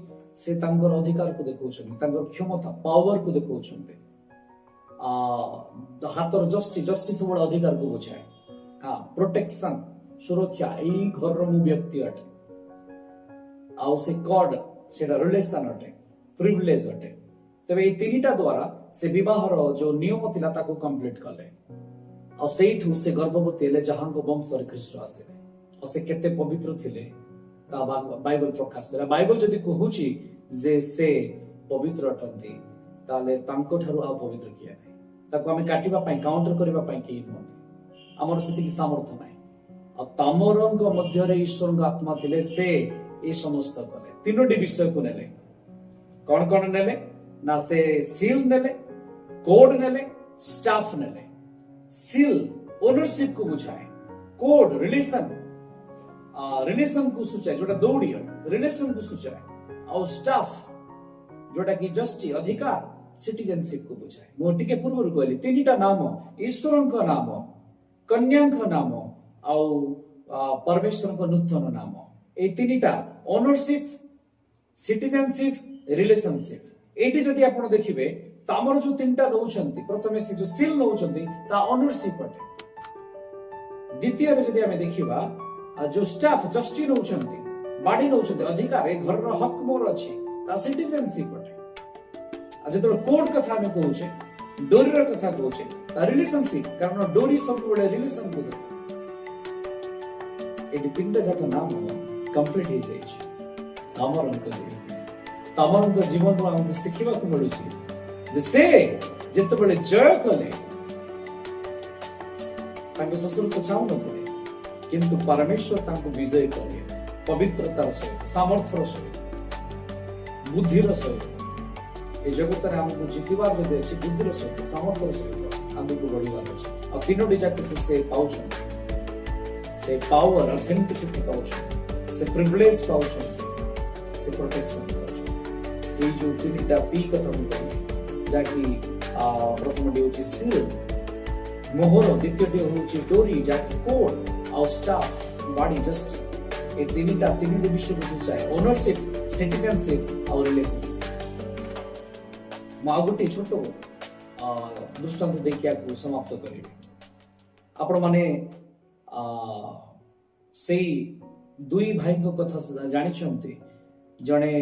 Speaker 1: ସେ ତାଙ୍କର ଅଧିକାରକୁ ଦେଖାଉଛନ୍ତି, ତାଙ୍କର କ୍ଷମତା ପାୱାରକୁ ଦେଖାଉଛନ୍ତି। ହାତର ଜଷ୍ଟି ସବୁବେଳେ ଅଧିକାରକୁ ବୁଝାଏ। ପ୍ରୋଟେକ୍ସନ, ସୁରକ୍ଷା, ଏଇ ଘରର ମୁଁ ବ୍ୟକ୍ତି ଅଟେ। ଆଉ ସେ କଡ ସେଟା ରିଲେସନ ଅଟେ, ପ୍ରିଭିଲେଜ ଅଟେ। ତେବେ ଏଇ ତିନିଟା ଦ୍ୱାରା ସେ ବିବାହର ଯୋଉ ନିୟମ ଥିଲା ତାକୁ କମ୍ପ୍ଲିଟ କଲେ। ଆଉ ସେଇଠୁ ସେ ଗର୍ଭବତୀ ହେଲେ, ଯାହାଙ୍କ ବଂଶରେ ଖ୍ରୀଷ୍ଟ ଆସିଲେ। ଆଉ ସେ କେତେ ପବିତ୍ର ଥିଲେ ତା ବାଇବଲ ପ୍ରକାଶ କରେ। ବାଇବଲ ଯଦି କହୁଛି ଯେ ସେ ପବିତ୍ର ଅଟନ୍ତି, ତାହେଲେ ତାଙ୍କ ଠାରୁ ଆଉ ପବିତ୍ର କିଏ ନାହିଁ। ତାକୁ ଆମେ କାଟିବା ପାଇଁ, କାଉଣ୍ଟର କରିବା ପାଇଁ କେହି ନୁହନ୍ତି। ଆମର ସେତିକି ସାମର୍ଥ୍ୟ ନାହିଁ। ଆଉ ତାମରଙ୍କ ମଧ୍ୟରେ ଈଶ୍ୱରଙ୍କ ଆତ୍ମା ଥିଲେ, ସେ ଏ ସମସ୍ତ କଲେ। ତିନୋଟି ବିଷୟକୁ ନେଲେ। କଣ କଣ ନେଲେ? ନା ସେ ସିଲ୍ ନେଲେ, କୋଡ ନେଲେ, ଷ୍ଟାଫ ନେଲେ। ସିଲ୍ ଓନରସିପ କୁ ବୁଝାଏ, କୋଡ ରିଲେସନ କୁ ସୂଚାଏ, ଯୋଉଟା ଦୌଡ଼ି ରିଲେସନ କୁ ସୂଚାଏ। ଆଉ ଷ୍ଟାଫ ଯୋଉଟା କି ଜଷ୍ଟି ଅଧିକାର, ସିଟିଜେନସିପ କୁ ବୁଝାଏ। ମୁଁ ଟିକେ ପୂର୍ବରୁ କହିଲି ତିନିଟା ନାମ, ଈଶ୍ୱରଙ୍କ ନାମ, କନ୍ୟାଙ୍କ ନାମ, ଆଉ ପରମେଶ୍ୱରଙ୍କ ନୂତନ ନାମ। এই তিনিটা ওনরশিপ, সিটিজেনশিপ, রিলেশনশিপ। এইটি যদি ଆପଣ ଦେଖିବେ ତ ଆମର ଯୋଉ ତିନିଟା ନଉଛନ୍ତି, ପ୍ରଥମେ ସେ ଯୋଉ ସିଲ୍ ନଉଛନ୍ତି ତା ଓନରଶିପ ଅଟେ। ଦ୍ୱିତୀୟରେ ଯଦି ଆମେ ଦେଖିବା ଯୋଉ ଷ୍ଟାଫ ଜଷ୍ଟି ନଉଛନ୍ତି, ବାଡି ନଉଛନ୍ତି, ଅଧିକାର, ଏ ଘରର ହକ୍ ମୋର ଅଛି, ତା ସିଟିଜେନଶିପ ଅଟେ। ଆଉ ଯେତେବେଳେ କୋଡ କଥା ଆମେ କହୁଛେ, ଡୋରିର କଥା କହୁଛେ, ତା ରିଲେସନଶିପ, କାରଣ ଡୋରି ସବୁବେଳେ ରିଲେସନକୁ ଦେଖେ। ଏଠି ତିନିଟା ଯାକ ନାମ କମ୍ପ୍ଲିଟ ହେଇଯାଇଛି ତାମରଙ୍କ ଜୀବନରୁ ଆମକୁ ଶିଖିବାକୁ ମିଳୁଛି ଯେ ସେ ଯେତେବେଳେ ଜୟ କଲେ, ତାଙ୍କ ଶ୍ୱଶୁର ତ ଚାହୁଁନଥିଲେ, କିନ୍ତୁ ପରମେଶ୍ୱର ତାଙ୍କୁ ବିଜୟ କଲେ ପବିତ୍ରତାର ସହିତ, ସାମର୍ଥ୍ୟର ସହିତ, ବୁଦ୍ଧିର ସହିତ। ଏ ଜଗତରେ ଆମକୁ ଜିତିବାର ଯଦି ଅଛି, ବୁଦ୍ଧିର ସହିତ, ସାମର୍ଥ୍ୟର ସହିତ ଆମକୁ ବଢିବାର ଅଛି। ଆଉ ତିନୋଟି ଯାକକୁ ସେ ପାଉଛନ୍ତି। ସେ ପାୱାର, ଅଥେଣ୍ଟିସିଟି ପାଉଛନ୍ତି, ସେ ପ୍ରିଭିଲେଜ ପାଉଛନ୍ତି, ସେ ପ୍ରୋଟେକ୍ସନ ପାଉଛନ୍ତି। ଏଇ ଯୋଉ ତିନିଟା ପି କଥା ମୁଁ କହିଲି, ଯାହାକି ପ୍ରଥମଟି ହଉଛି ସିଲ୍, ମୋହର, ଦ୍ୱିତୀୟଟି ହଉଛି ଡୋରି, ଯାହାକି କୋଡ, ଆଉ ଷ୍ଟାଫ, ବାଡି, ଜଷ୍ଟି। ଏ ତିନିଟି ବିଷୟକୁ ସୂଚାଏ, ଓନରସିପ, ସିଟିଜେନସିପ ଆଉ ରିଲେସନସିପ। ମୁଁ ଆଉ ଗୋଟେ ଛୋଟ ଦୃଷ୍ଟାନ୍ତ ଦେଇକି ଆକୁ ସମାପ୍ତ କରିବି। ଆପଣ ମାନେ ସେଇ ଦୁଇ ଭାଇଙ୍କ କଥା ଜାଣିଛନ୍ତି। ଜଣେ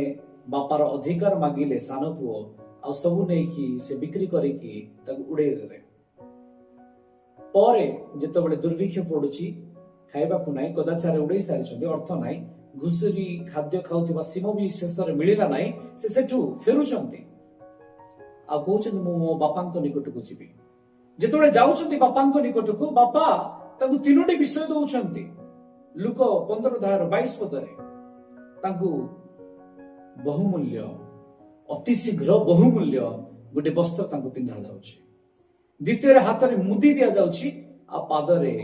Speaker 1: ବାପାର ଅଧିକାର ମାଗିଲେ ସାନ ପୁଅ, ଆଉ ସବୁ ନେଇକି ସେ ବିକ୍ରି କରିକି ତାକୁ ଉଡେଇ ଦେଲେ। ପରେ ଯେତେବେଳେ ଦୁର୍ଭିକ୍ଷ ପଡୁଛି, ଖାଇବାକୁ ନାହିଁ, କଦାଚାରେ ଉଡେଇ ସାରିଛନ୍ତି, ଅର୍ଥ ନାହିଁ, ଘୁଷୁରୀ ଖାଦ୍ୟ ଖାଉଥିବା ସିମ ବି ଶେଷରେ ମିଳିଲା ନାହିଁ, ସେ ସେଠୁ ଫେରୁଛନ୍ତି ଆଉ କହୁଛନ୍ତି ମୁଁ ମୋ ବାପାଙ୍କ ନିକଟକୁ ଯିବି। ଯେତେବେଳେ ଯାଉଛନ୍ତି ବାପାଙ୍କ ନିକଟକୁ, ବାପା ତାଙ୍କୁ ତିନୋଟି ବିଷୟ ଦଉଛନ୍ତି। ଲୁକ 15:22 ତାଙ୍କୁ ବହୁମୂଲ୍ୟ, ଅତି ଶୀଘ୍ର ବହୁମୂଲ୍ୟ ଗୋଟେ ବସ୍ତ୍ର ତାଙ୍କୁ ପିନ୍ଧା ଯାଉଛି। ଦ୍ୱିତୀୟରେ ହାତରେ ମୁଦି ଦିଆଯାଉଛି ଆଉ ପାଦରେ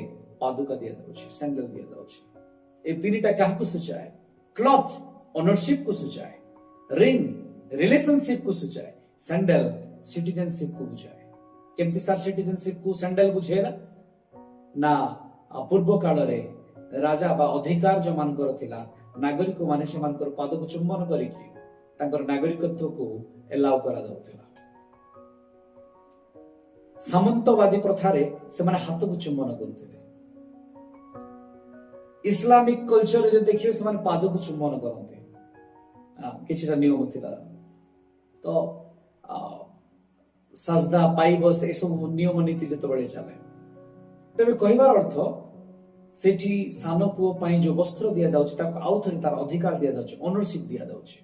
Speaker 1: ପାଦୁକା ଦିଆଯାଉଛି, ସ୍ୟାଣ୍ଡେଲ ଦିଆଯାଉଛି। ଏ ତିନିଟା କାହାକୁ ସୂଚାଏ? କ୍ଲଥ ଓନରସିପ କୁ ସୂଚାଏ, ରିଙ୍ଗ ରିଲେସନସିପ କୁ ସୂଚାଏ, ସ୍ୟାଣ୍ଡେଲ ସିଟିଜେନସିପ କୁ ବୁଝାଏ। କେମିତି ସାର୍ ସିଟିଜେନସିପ କୁ ସ୍ୟାଣ୍ଡେଲ ବୁଝେଇଲା ନା ପୂର୍ବ କାଳରେ ରାଜା ବା ଅଧିକାର ଯୋଉମାନଙ୍କର ଥିଲା, ନାଗରିକ ମାନେ ସେମାନଙ୍କର ପାଦକୁ ଚୁମ୍ବନ କରିକି ତାଙ୍କର ନାଗରିକତ୍ୱକୁ ଏଲାଉ କରାଯାଉଥିଲା। ସାମନ୍ତବାଦୀ ପ୍ରଥାରେ ସେମାନେ ହାତକୁ ଚୁମ୍ବନ କରୁଥିଲେ। ଇସଲାମିକ କଲଚରରେ ଯଦି ଦେଖିବେ ସେମାନେ ପାଦକୁ ଚୁମ୍ବନ କରନ୍ତି, କିଛିଟା ନିୟମ ଥିଲା। ତ ସାଜଦା ପାଇବ ଏସବୁ ନିୟମ ନୀତି ଯେତେବେଳେ ଚାଲେ, ତେବେ କହିବାର ଅର୍ଥ ସେଠି ସାନ ପୁଅ ପାଇଁ ଯୋଉ ବସ୍ତ୍ର ଦିଆଯାଉଛି ତାକୁ ଆଉ ଥରେ ତାର ଅଧିକାର ଦିଆଯାଉଛି, ଓନରସିପ ଦିଆଯାଉଛି।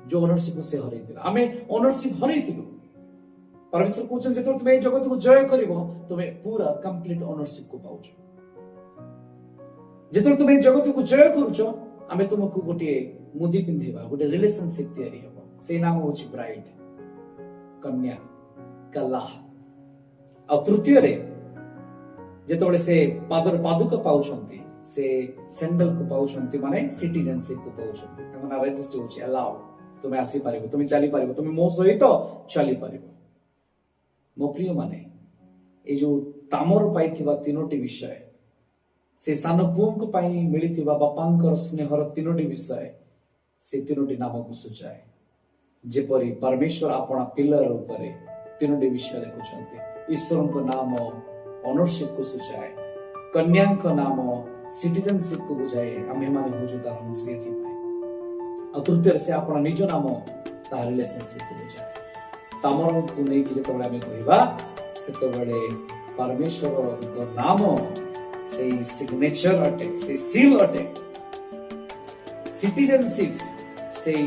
Speaker 1: ଯୋଉ ଓନରସିପ ସେ ହରେଇଥିଲା, ଆମେ ଓନରସିପ ହରେଇଥିଲୁ। ପରମେଶ୍ୱର କହୁଛନ୍ତି ଯେତେବେଳେ ତୁମେ ଏଇ ଜଗତକୁ ଜୟ କରିବ ତୁମେ ପୁରା କମ୍ପ୍ଲିଟ ଓନରସିପ କୁ ପାଉଛ। ଯେତେବେଳେ ତୁମେ ଏଇ ଜଗତକୁ ଜୟ କରୁଛ ଆମେ ତୁମକୁ ଗୋଟିଏ ମୁଦି ପିନ୍ଧେଇବା, ଗୋଟେ ରିଲେସନସିପ ତିଆରି ହେବ। ସେଇ ନାମ ହଉଛି ବ୍ରାଇଡ, କନ୍ୟା, କଲ୍ଲାହ। ଆଉ ତୃତୀୟରେ ଯେତେବେଳେ ସେ ପାଦର ପାଦୁକା ପାଉଛନ୍ତି, ସେ ସ୍ୟାଣ୍ଡେଲ କୁ ପାଉଛନ୍ତି, ମାନେ ସିଟିଜେନସିପ କୁ ପାଉଛନ୍ତି। ତାଙ୍କ ନାଁ ରେଜିଷ୍ଟର ହଉଛି ଆଲାଉ। ତୁମେ ଆସିପାରିବ, ତୁମେ ଚାଲିପାରିବ, ତୁମେ ମୋ ସହିତ ଚାଲିପାରିବ। ମୋ ପ୍ରିୟ ମାନେ, ଏଇ ଯୋଉ ତାମର ପାଇଥିବା ତିନୋଟି ବିଷୟ, ସେ ସାନ ପୁଅଙ୍କ ପାଇଁ ମିଳିଥିବା ବାପାଙ୍କର ସ୍ନେହର ତିନୋଟି ବିଷୟ, ସେ ତିନୋଟି ନାମକୁ ସୂଚାଏ। ଯେପରି ପରମେଶ୍ୱର ଆପଣା ପିଲର ଉପରେ ତିନୋଟି ବିଷୟ ଲେଖୁଛନ୍ତି। ଈଶ୍ୱରଙ୍କ ନାମ ଓନରସିପ କୁ ସୂଚାଏ, କନ୍ୟାଙ୍କ ନାମ ସିଟିଜେନସିପ କୁ ବୁଝାଏ, ଆମ୍ଭେମାନେ ହଉଛୁ ତାର ଅଂଶ ଏଥିପାଇଁ। ଆଉ ତୃତୀୟରେ ସେ ଆପଣା ନିଜ ନାମ ତାହା ରିଲେସନସିପ କୁ ବୁଝାଏ। ତାମରକୁ ନେଇକି ଯେତେବେଳେ ଆମେ କହିବା ସେତେବେଳେ ପରମେଶ୍ୱରଙ୍କ ନାମ ସେଇ ସିଗ୍ନେଚର ଅଟେ, ସେଇ ସିଲ୍ ଅଟେ। ସିଟିଜେନସିପ ସେଇ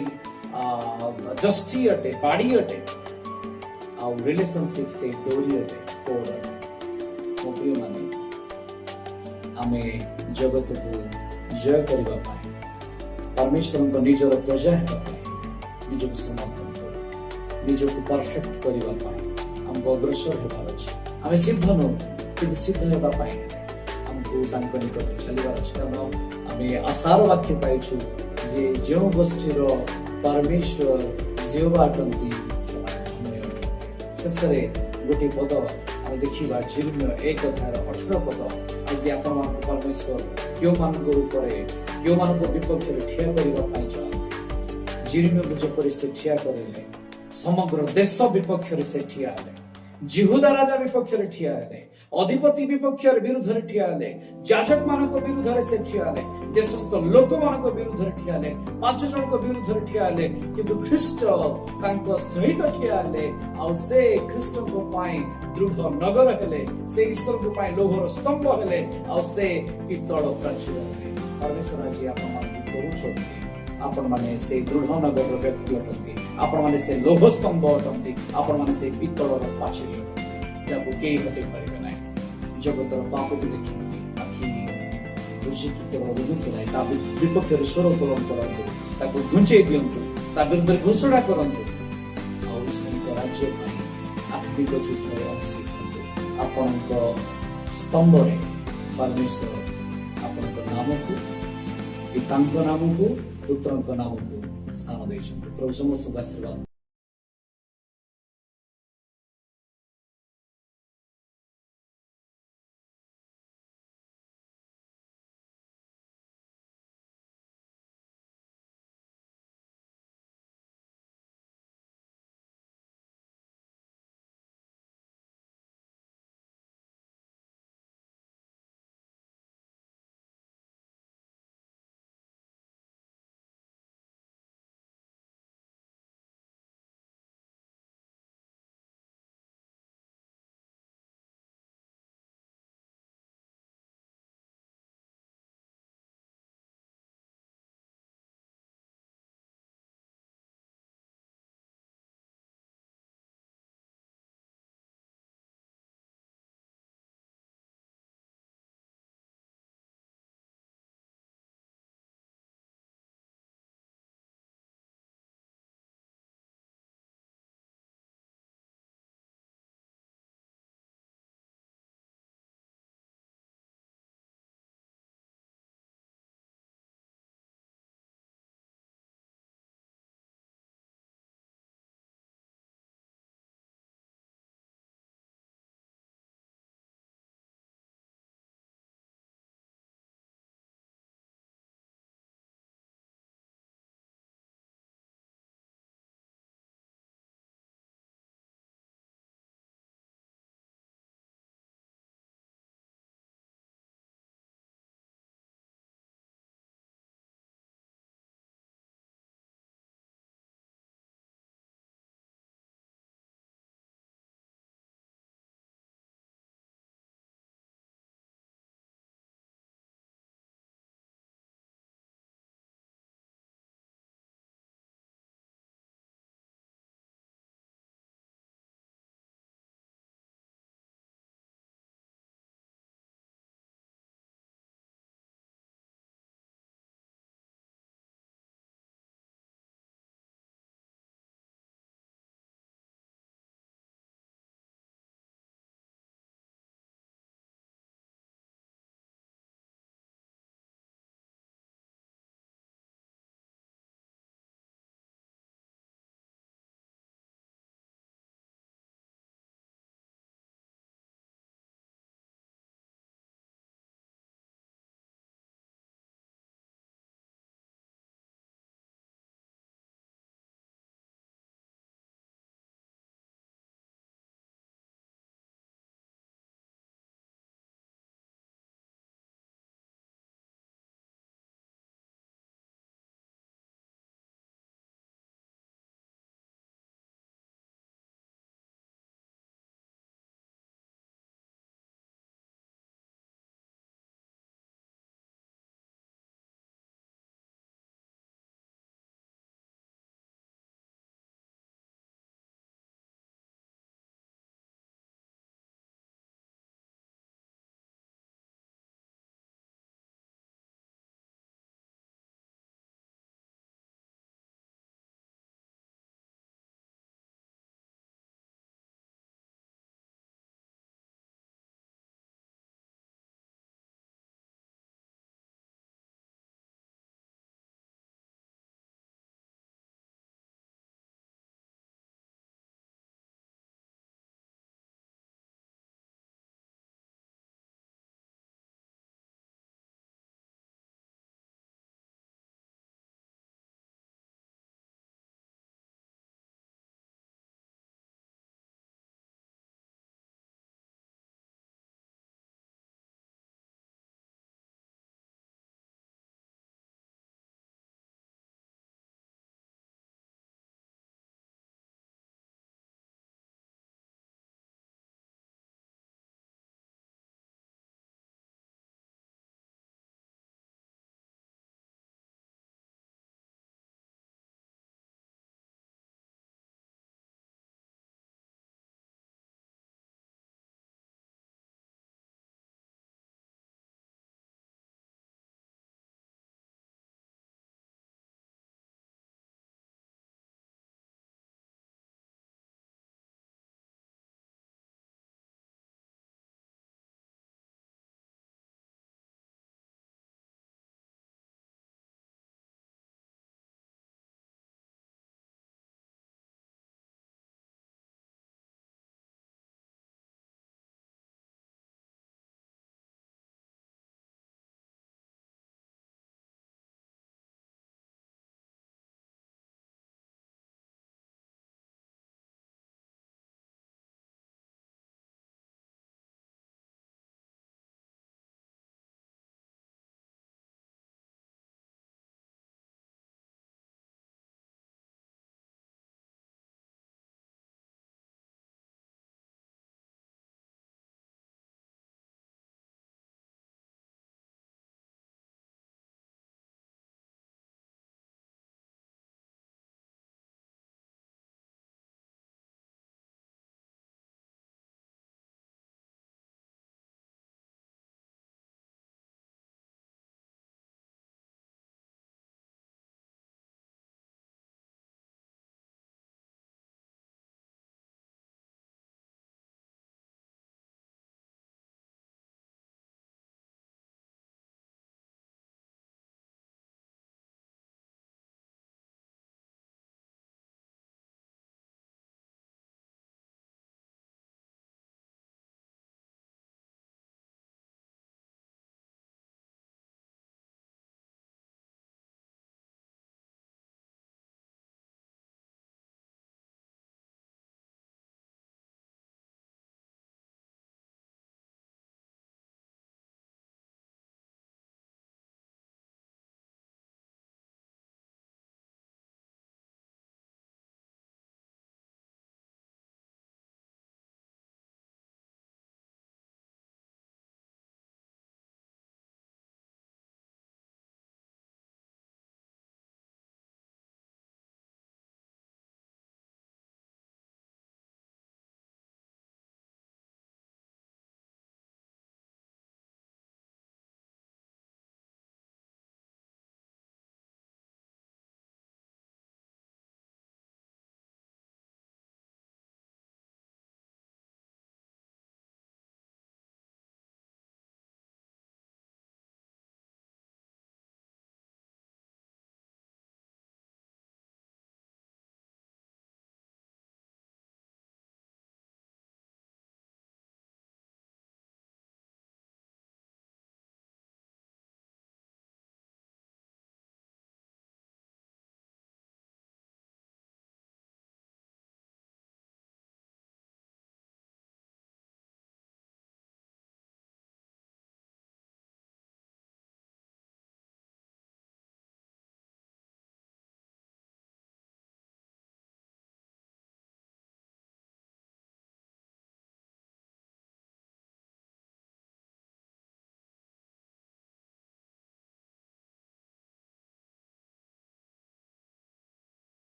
Speaker 1: ଜଷ୍ଟି ଅଟେ, ବାଡି ଅଟେ। ଆଉ ରିଲେସନସିପ ସେଇ ଡୋରି ଅଟେ, କୋଡ ଅଟେ। ମୋ ପ୍ରିୟ ମାନେ, ଆମେ ଜଗତକୁ ଜୟ କରିବା ପାଇଁ, ପରମେଶ୍ୱରଙ୍କ ନିଜର ପ୍ରଜା ହେବା ପାଇଁ ନିଜକୁ ସମର୍ପଣ କରୁ। ନିଜକୁ ପରଫେକ୍ଟ କରିବା ପାଇଁ ଆମକୁ ଅଗ୍ରସର ହେବାର ଅଛି। ଆମେ ସିଦ୍ଧ ନୁହଁ, କିନ୍ତୁ ସିଦ୍ଧ ହେବା ପାଇଁ ଆମକୁ ତାଙ୍କ ନିକଟରେ ଚାଲିବାର ଅଛି। କାରଣ ଆମେ ଆଶାର ବାକ୍ୟ ପାଇଛୁ ଯେ ଯେଉଁ ଗୋଷ୍ଠୀର ପରମେଶ୍ୱର ଜିହୋବା ଅଟନ୍ତି ସେମାନେ ଧନ୍ୟ ଅଟନ୍ତି। ଶେଷରେ ଗୋଟିଏ ପଦ ଆମେ ଦେଖିବା, ଜିର୍ମୀୟ 1:18 ପଦ। ଆଜି ଆପଣମାନଙ୍କୁ ପରମେଶ୍ୱର କେଉଁମାନଙ୍କ ଉପରେ, କେଉଁମାନଙ୍କ ବିପକ୍ଷରେ ଠିଆ କରିବା ପାଇଁ ଚାହାନ୍ତି। ଜିର୍ମୀୟକୁ ଯେପରି ସେ ଠିଆ କରିଲେ, ସମଗ୍ର ଦେଶ ବିପକ୍ଷରେ ସେ ଠିଆ ହେଲେ, ଜିହୁଦା ରାଜା ବିପକ୍ଷରେ ଠିଆ ହେଲେ, ଅଧିପତି ବିପକ୍ଷରେ ବିରୁଦ୍ଧରେ ଠିଆ ହେଲେ, ଯାଜକ ମାନଙ୍କ ବିରୁଦ୍ଧରେ ସେ ଠିଆ ହେଲେ, ଦେଶସ୍ଥ ଲୋକମାନଙ୍କ ବିରୁଦ୍ଧରେ ଠିଆ ହେଲେ, 5 ଜଣଙ୍କ ବିରୁଦ୍ଧରେ ଠିଆ ହେଲେ। କିନ୍ତୁ ଖ୍ରୀଷ୍ଟ ତାଙ୍କ ସହିତ ଠିଆ ହେଲେ, ଆଉ ସେ ଖ୍ରୀଷ୍ଟଙ୍କ ପାଇଁ ଦୃଢ ନଗର ହେଲେ, ସେ ଈଶ୍ୱରଙ୍କ ପାଇଁ ଲୌହର ସ୍ତମ୍ଭ ହେଲେ, ଆଉ ସେ ପିତ୍ତଳ ପ୍ରାଚୀର ହେଲେ। ପରମେଶ୍ୱର ଆଜି ଆପଣମାନଙ୍କୁ କହୁଛନ୍ତି, ଆପଣମାନେ ସେ ଦୃଢ ନଗରର ବ୍ୟକ୍ତି ଅଟନ୍ତି, ଆପଣମାନେ ସେ ଲୌହ ସ୍ତମ୍ଭ ଅଟନ୍ତି, ଆପଣମାନେ ସେ ପିତ୍ତଳର ପାଚେରୀ ଅଟନ୍ତି, ଯାହାକୁ କେହି ହଟେଇ ପାରିବେ ନାହିଁ। ଜଗତର ପାପକୁ ଦେଖି ଆଖି ବୁଝିକି କେବଳ ରୁହନ୍ତୁ ନାହିଁ, ତା ବିପକ୍ଷରେ ସ୍ୱର ଉତ୍ତୋଳନ କରନ୍ତୁ, ତାକୁ ଘୁଞ୍ଚେଇ ଦିଅନ୍ତୁ, ତା ବିରୁଦ୍ଧରେ ଘୋଷଣା କରନ୍ତୁ। ଆଉ ଈଶ୍ୱରଙ୍କ ରାଜ୍ୟ ପାଇଁ ଆତ୍ମିକ ଯୁଦ୍ଧରେ ଅଂଶ ନିଅନ୍ତୁ। ଆପଣଙ୍କ ସ୍ତମ୍ଭରେ ପରମେଶ୍ୱର ଆପଣଙ୍କ ନାମକୁ, ପିତାଙ୍କ ନାମକୁ, ପୁତ୍ରଙ୍କ ନାମକୁ ସ୍ଥାନ ଦେଇଛନ୍ତି। ପ୍ରଭୁ ସମସ୍ତଙ୍କୁ ଆଶୀର୍ବାଦ